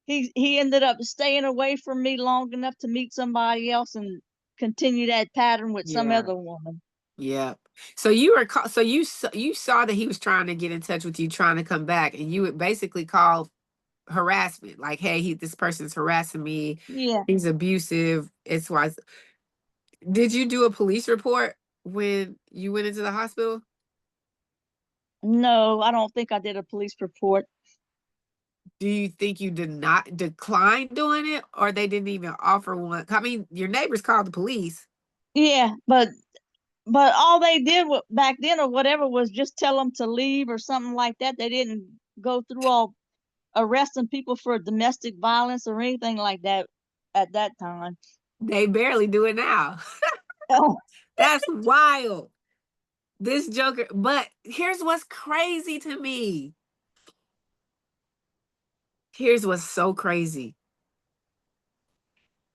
he ended up staying away from me long enough to meet somebody else and continue that pattern with some Yeah. other woman. Yeah. So you were so you saw that he was trying to get in touch with you, trying to come back, and you would basically call harassment, like, hey, this person's harassing me, Yeah. he's abusive. It's why. Did you do a police report when you went into the hospital? No, I don't think I did a police report. Do you think you did not decline doing it, or they didn't even offer one? I mean, your neighbors called the police. Yeah, but all they did back then or whatever was just tell them to leave or something like that. They didn't go through all arresting people for domestic violence or anything like that at that time. They barely do it now. Oh, That's wild. This joker, but here's what's crazy to me. Here's what's so crazy.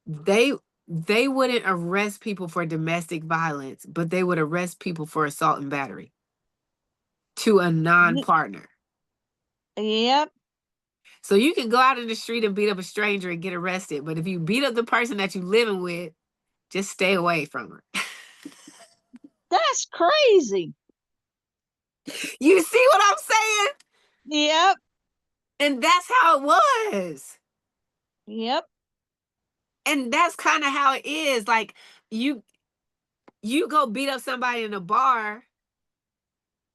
They they wouldn't arrest people for domestic violence, but they would arrest people for assault and battery to a non-partner. Yep, So you can go out in the street and beat up a stranger and get arrested, but if you beat up the person that you living with, just stay away from her. that's crazy. You see what I'm saying? Yep, And that's how it was. yep, And that's kind of how it is. Like you you go beat up somebody in a bar,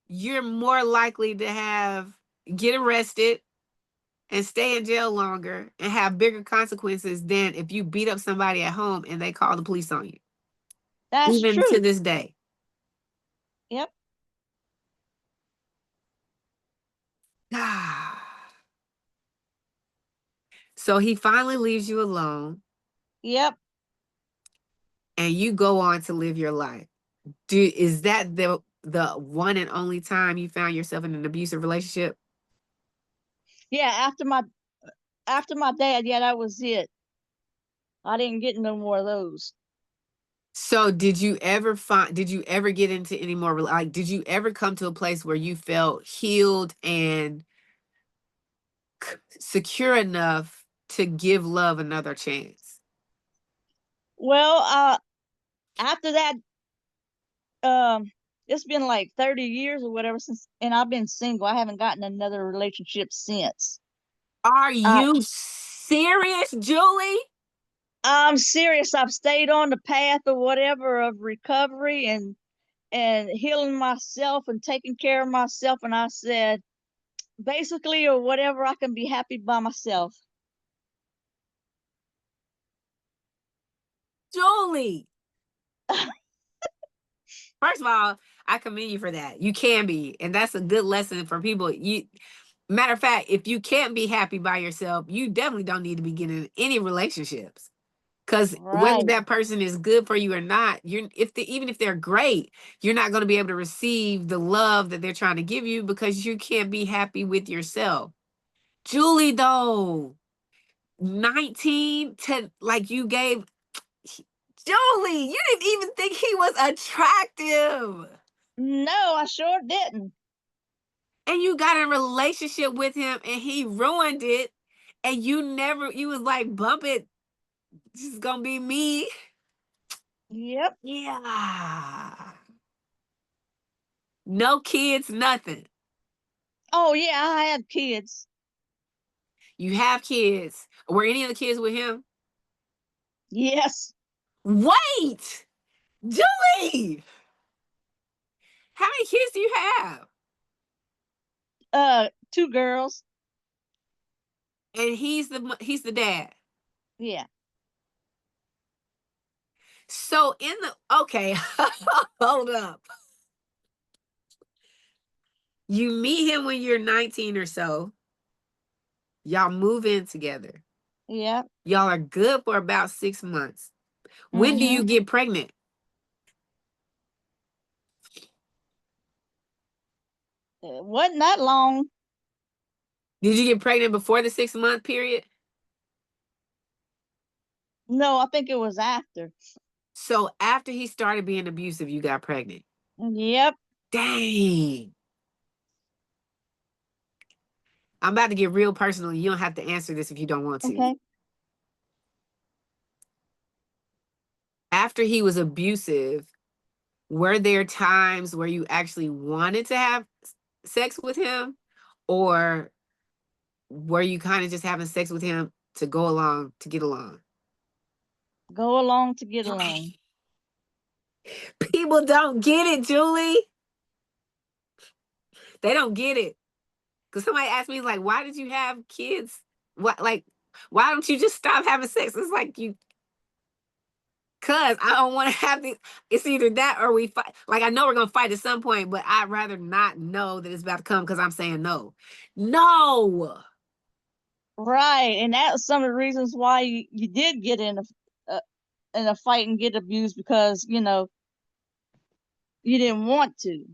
you're more likely to have get arrested and stay in jail longer and have bigger consequences than if you beat up somebody at home and they call the police on you. that's Even to true. this day. Yep, So he finally leaves you alone yep. and you go on to live your life. Is that the one and only time you found yourself in an abusive relationship? Yeah, after my dad, yeah, that was it. I didn't get no more of those. So did you ever get into any more, like, did you ever come to a place where you felt healed and secure enough to give love another chance? Well, after that, it's been like 30 years or whatever since, and I've been single. I haven't gotten another relationship since. Are I, you serious, Julie? I'm serious. I've stayed on the path or whatever of recovery and healing myself and taking care of myself. And I said, basically, or whatever, I can be happy by myself. Julie, first of all, I commend you for that. You can be, and that's a good lesson for people. Matter of fact, if you can't be happy by yourself, you definitely don't need to be getting in any relationships. Because whether Right. that person is good for you or not, even if they're great, you're not going to be able to receive the love that they're trying to give you because you can't be happy with yourself. Julie, though, 19 to like you gave Julie, you didn't even think he was attractive. No, I sure didn't. And you got in a relationship with him and he ruined it. And you was like, bump it. This is gonna be me. Yep. Yeah. No kids, nothing. Oh, yeah, I have kids. You have kids. Were any of the kids with him? Yes. Wait, Julie, how many kids do you have? Two girls. And he's the dad. Yeah. So okay, hold up. You meet him when you're 19 or so. Y'all move in together. Yeah. Y'all are good for about 6 months. When do Mm-hmm. you get pregnant? It wasn't that long. Did you get pregnant before the 6 month period? No, I think it was after. So after he started being abusive, you got pregnant. Yep. Dang. I'm about to get real personal. You don't have to answer this if you don't want to. Okay. After he was abusive, were there times where you actually wanted to have sex with him? Or were you kind of just having sex with him to go along, to get along? Go along to get along. People don't get it, Julie. They don't get it. Because somebody asked me, like, why did you have kids? What, like, why don't you just stop having sex? It's like cause I don't want to have the. It's either that or we fight. Like, I know we're gonna fight at some point, but I'd rather not know that it's about to come because I'm saying no. No. Right. And that was some of the reasons why you did get in a fight and get abused because, you didn't want to.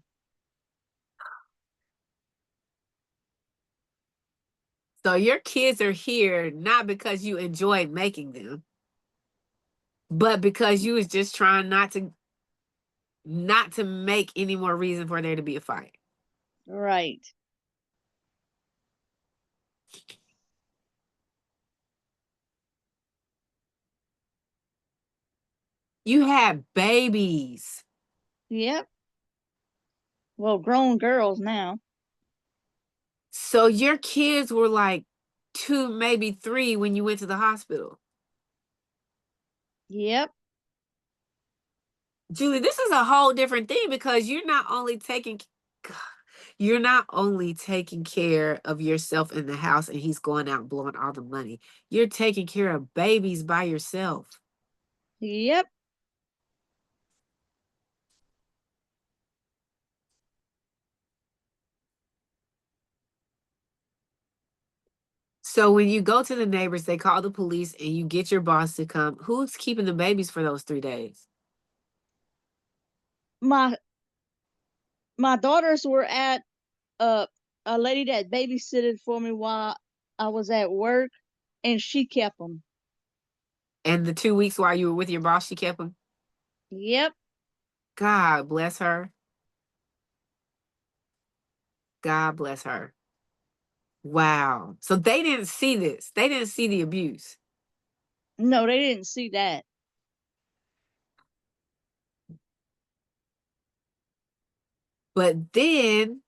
So your kids are here not because you enjoyed making them, but because you was just trying not to make any more reason for there to be a fight. Right. You had babies. Yep. Well, grown girls now. So your kids were like 2, maybe 3 when you went to the hospital. Yep. Julie, this is a whole different thing because you're not only taking care of yourself in the house and he's going out blowing all the money. You're taking care of babies by yourself. Yep. So when you go to the neighbors, they call the police and you get your boss to come. Who's keeping the babies for those 3 days? My my daughters were at uh, a lady that babysitted for me while I was at work, and she kept them. And the 2 weeks while you were with your boss, she kept them. Yep. God bless her. God bless her. Wow. So they didn't see this. They didn't see the abuse. No, they didn't see that. But then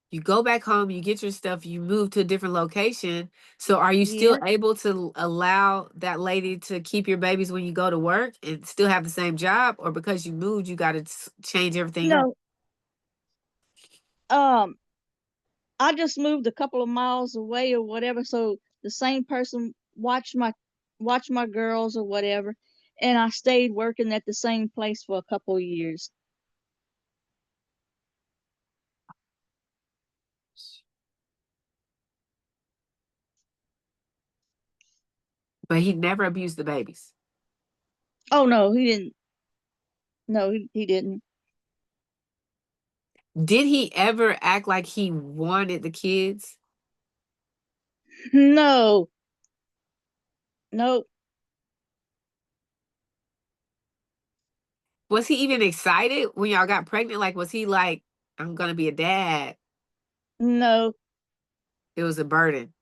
you go back home, you get your stuff, you move to a different location. So are you still Yep. able to allow that lady to keep your babies when you go to work and still have the same job? Or because you moved, you got to change everything up? No. Um, I just moved a couple of miles away or whatever, so the same person watched my girls or whatever, and I stayed working at the same place for a couple of years. But he never abused the babies. Oh no, he didn't. No, he didn't. Did he ever act like he wanted the kids? No, no, Was he even excited when y'all got pregnant? Like, was he like, I'm going to be a dad? no. It was a burden.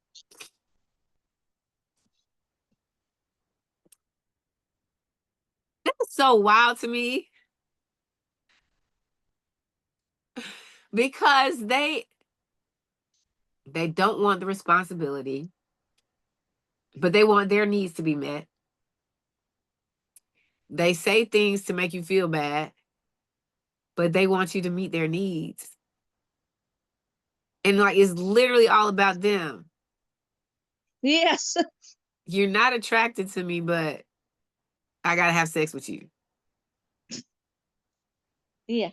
That's so wild to me because they don't want the responsibility, but they want their needs to be met. They say things to make you feel bad, but they want you to meet their needs. And like it's literally all about them. Yes, You're not attracted to me, but I gotta have sex with you. yeah.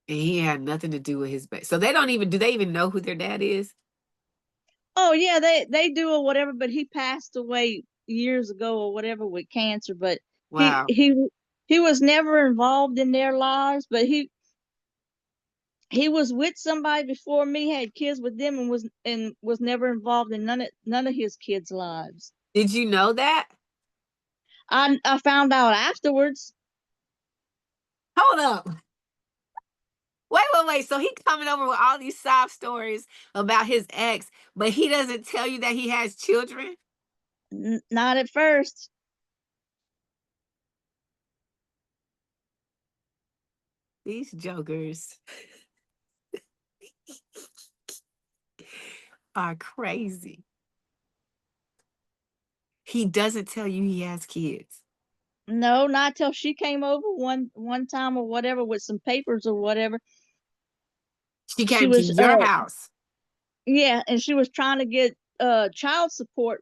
And he had nothing to do with his baby. So do they even know who their dad is? Oh yeah, they do or whatever, but he passed away years ago or whatever with cancer. But he Wow. he he was never involved in their lives. But he was with somebody before me, had kids with them, and was never involved in none of his kids' lives. Did you know that? I found out afterwards. Hold up. Wait. So he coming over with all these sob stories about his ex, but he doesn't tell you that he has children? Not at first. These jokers are crazy. He doesn't tell you he has kids. No, not till she came over one time or whatever with some papers or whatever. She She came to was your house. yeah, and she was trying to get child support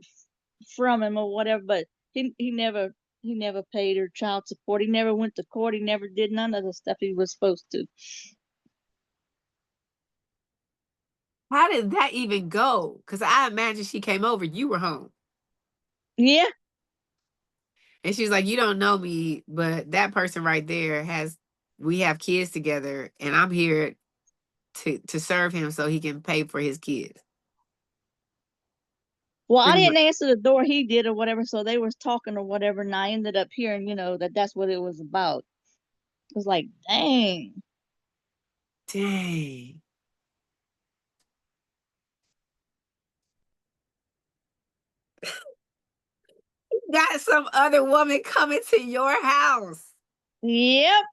from him or whatever, but he never paid her child support. He never went to court. He never did none of the stuff he was supposed to. How did that even go? Because I imagine she came over, you were home. Yeah, And she's like, you don't know me, but that person right there we have kids together, and I'm here to serve him so he can pay for his kids. Well, I Pretty much. didn't answer the door. He did or whatever. So they was talking or whatever, and I ended up hearing, that's what it was about. It was like, dang. Dang. Got some other woman coming to your house. Yep.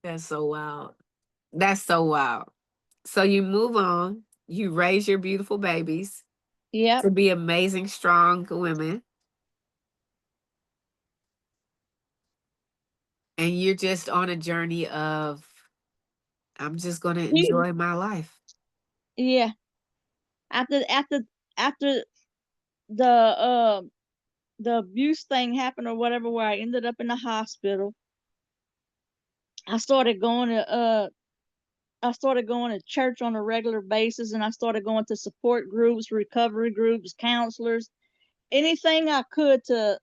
That's so wild. That's so wild. So you move on, you raise your beautiful babies Yep. to be amazing, strong women, and you're just on a journey of, I'm just going to He- enjoy my life. Yeah. After the uh the abuse thing happened or whatever, where I ended up in the hospital, I started going to church on a regular basis, and I started going to support groups, recovery groups, counselors, anything I could to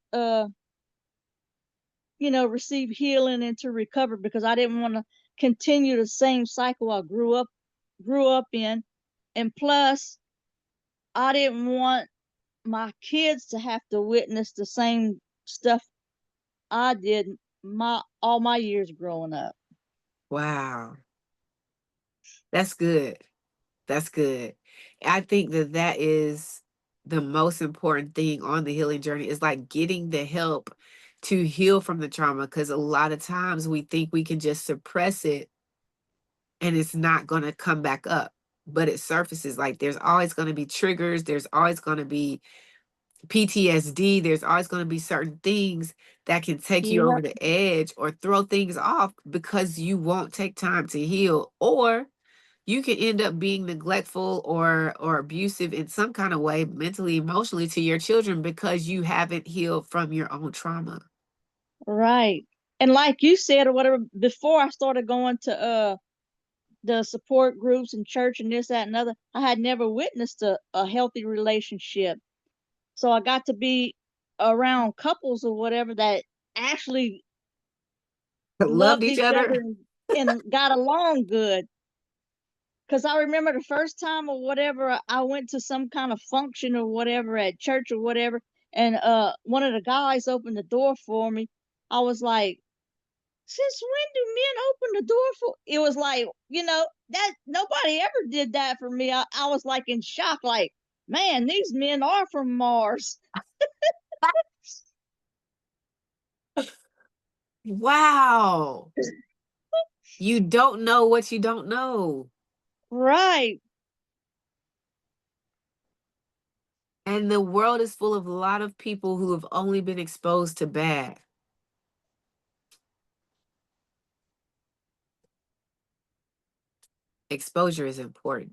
receive healing and to recover, because I didn't want to continue the same cycle I grew up in. And plus, I didn't want my kids to have to witness the same stuff I did my all my years growing up. Wow. That's good. That's good. I think that that is the most important thing on the healing journey, is like getting the help to heal from the trauma, because a lot of times we think we can just suppress it and it's not going to come back up, but it surfaces. Like there's always going to be triggers, there's always going to be PTSD, there's always going to be certain things that can take you over Yep. the edge or throw things off because you won't take time to heal, or you can end up being neglectful or abusive in some kind of way, mentally, emotionally, to your children because you haven't healed from your own trauma. Right. And like you said or whatever, before I started going to the support groups and church and this, that, and other, I had never witnessed a healthy relationship. So I got to be around couples or whatever that actually Loved loved each each other other. and got along good. Because I remember the first time or whatever, I went to some kind of function or whatever at church or whatever, and one of the guys opened the door for me. I was like, since when do men open the door for? It was like, that nobody ever did that for me. I was like in shock, like, man, these men are from Mars. Wow. You don't know what you don't know. Right. And the world is full of a lot of people who have only been exposed to bad. Exposure is important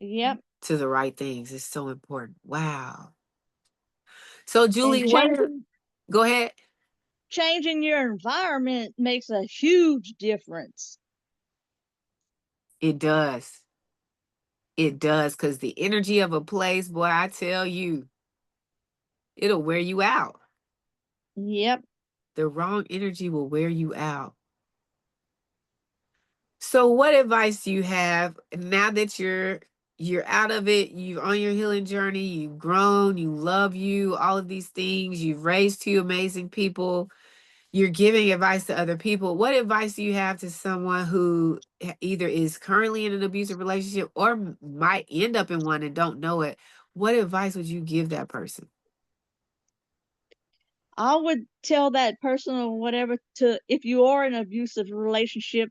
Yep. to the right things. It's so important. Wow. So, And Julie, go ahead. changing your environment makes a huge difference. It does. It does. Because the energy of a place, boy, I tell you, it'll wear you out. Yep. The wrong energy will wear you out. So what advice do you have now that you're out of it, you're on your healing journey, you've grown, you love you, all of these things, you've raised two amazing people, you're giving advice to other people. What advice do you have to someone who either is currently in an abusive relationship or might end up in one and don't know it? What advice would you give that person? I would tell that person or whatever, to, if you are in an abusive relationship,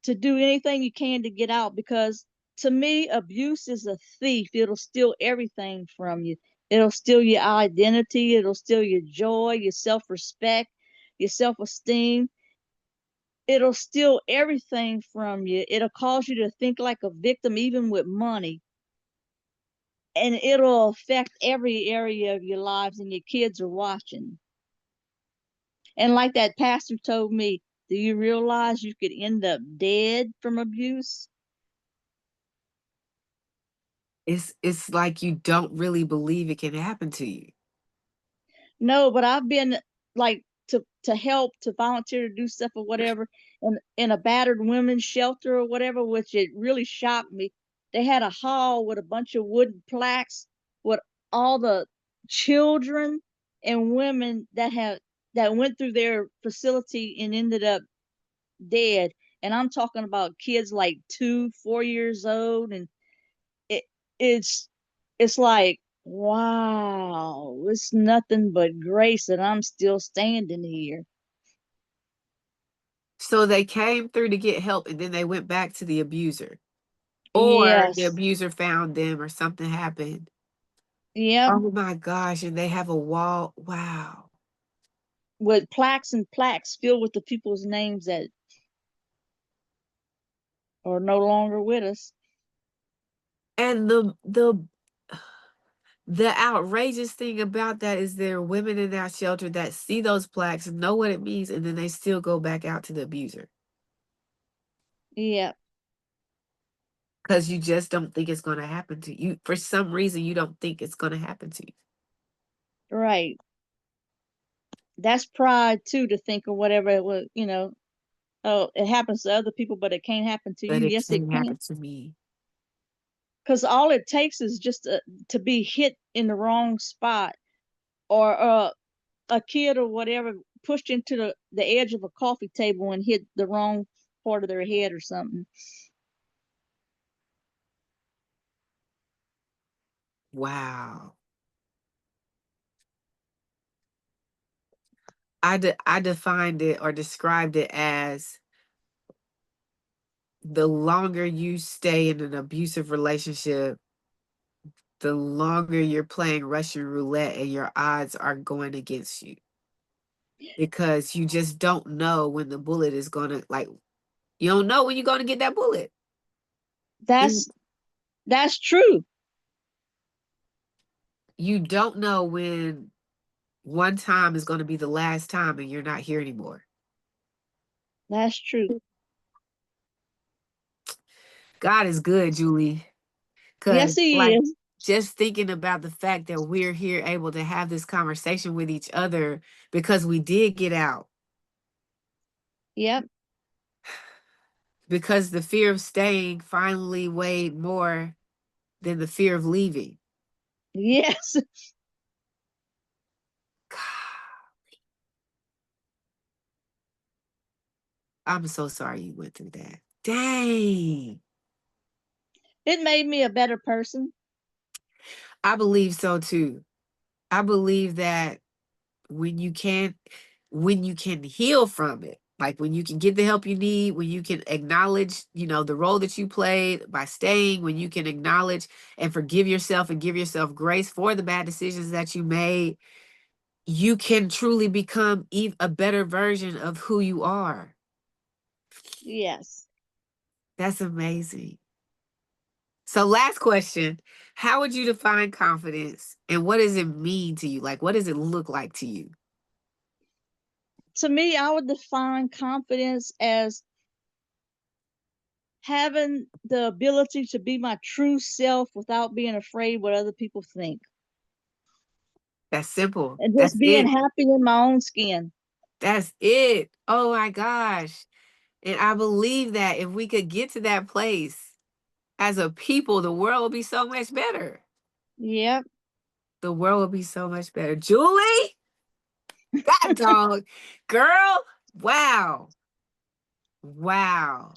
to do anything you can to get out, because to me, abuse is a thief. It'll steal everything from you. It'll steal your identity, it'll steal your joy, your self-respect, your self-esteem. It'll steal everything from you. It'll cause you to think like a victim, even with money. And it'll affect every area of your lives, and your kids are watching. And like that pastor told me, do you realize you could end up dead from abuse? It's like you don't really believe it can happen to you. No, but I've been like to help, to volunteer to do stuff or whatever in a battered women's shelter or whatever, which it really shocked me. They had a hall with a bunch of wooden plaques with all the children and women that went through their facility and ended up dead. And I'm talking about kids like 2, 4 years old, and it it's it's like, wow, it's nothing but grace that I'm still standing here. So they came through to get help and then they went back to the abuser. Or the Yes. abuser found them or something happened. Yep. Oh my gosh, and they have a wall. Wow. With plaques and plaques filled with the people's names that are no longer with us. And the outrageous thing about that is there are women in that shelter that see those plaques, know what it means, and then they still go back out to the abuser. Yep. Because you just don't think it's going to happen to you. For some reason, you don't think it's going to happen to you. Right. That's pride too, to think of whatever it was, oh, it happens to other people, but it can't happen to But you. it Yes, it can can. happen to me. Because all it takes is just to be hit in the wrong spot, or a kid or whatever pushed into the edge of a coffee table and hit the wrong part of their head or something. Wow. I defined it or described it as the longer you stay in an abusive relationship, the longer you're playing Russian roulette and your odds are going against you because you just don't know when the bullet is going to, like, you don't know when you're going to get that bullet. And That's true. you don't know when one time is going to be the last time and you're not here anymore. That's true. God is good, Julie. Because, Yes, he like, is. just thinking about the fact that we're here able to have this conversation with each other because we did get out, Yep. because the fear of staying finally weighed more than the fear of leaving. Yes. God, I'm so sorry you went through that. Dang. It made me a better person. I believe so too. I believe that when you can heal from it, like when you can get the help you need, when you can acknowledge, the role that you played by staying, when you can acknowledge and forgive yourself and give yourself grace for the bad decisions that you made, you can truly become a better version of who you are. Yes. That's amazing. So last question, how would you define confidence and what does it mean to you? Like, what does it look like to you? To me, I would define confidence as having the ability to be my true self without being afraid what other people think, That's simple. and That's just being it. happy in my own skin. That's it. Oh my gosh. And I believe that if we could get to that place as a people, the world would be so much better. Yep. The world would be so much better. Julie, that dog, girl, wow. Wow.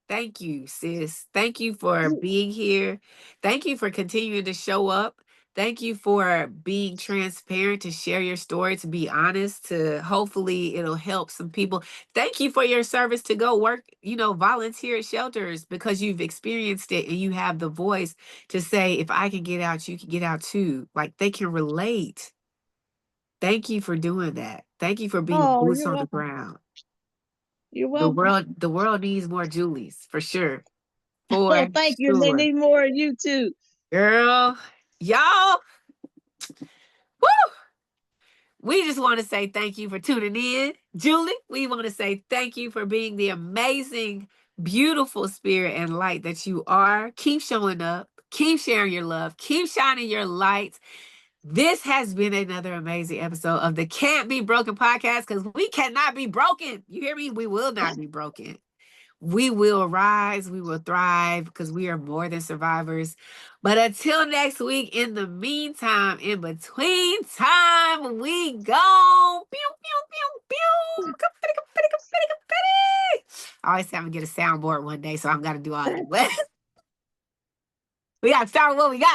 Thank you, sis. Thank you for being here. Thank you for continuing to show up. Thank you for being transparent, to share your story, to be honest, to hopefully it'll help some people. Thank you for your service to go work, volunteer at shelters because you've experienced it and you have the voice to say, if I can get out, you can get out too. Like they can relate. Thank you for doing that. Thank you for being Oh, boots you're on the welcome. ground. You're The welcome. world, the world needs more Julies for sure. For Oh, thank you. They sure. need more of you too. Girl, y'all, woo! We just want to say thank you for tuning in. Julie, we want to say thank you for being the amazing, beautiful spirit and light that you are. Keep showing up. Keep sharing your love. Keep shining your light. This has been another amazing episode of the Can't Be Broken podcast, because we cannot be broken. You hear me? We will not be broken. We will rise, we will thrive, because we are more than survivors. But until next week, in the meantime, in between time, we go. Pew, pew, pew, pew. Confetti, confetti, confetti, confetti. I always say I'm going to get a soundboard one day, so I'm going to do all that. But we got to start with what we got.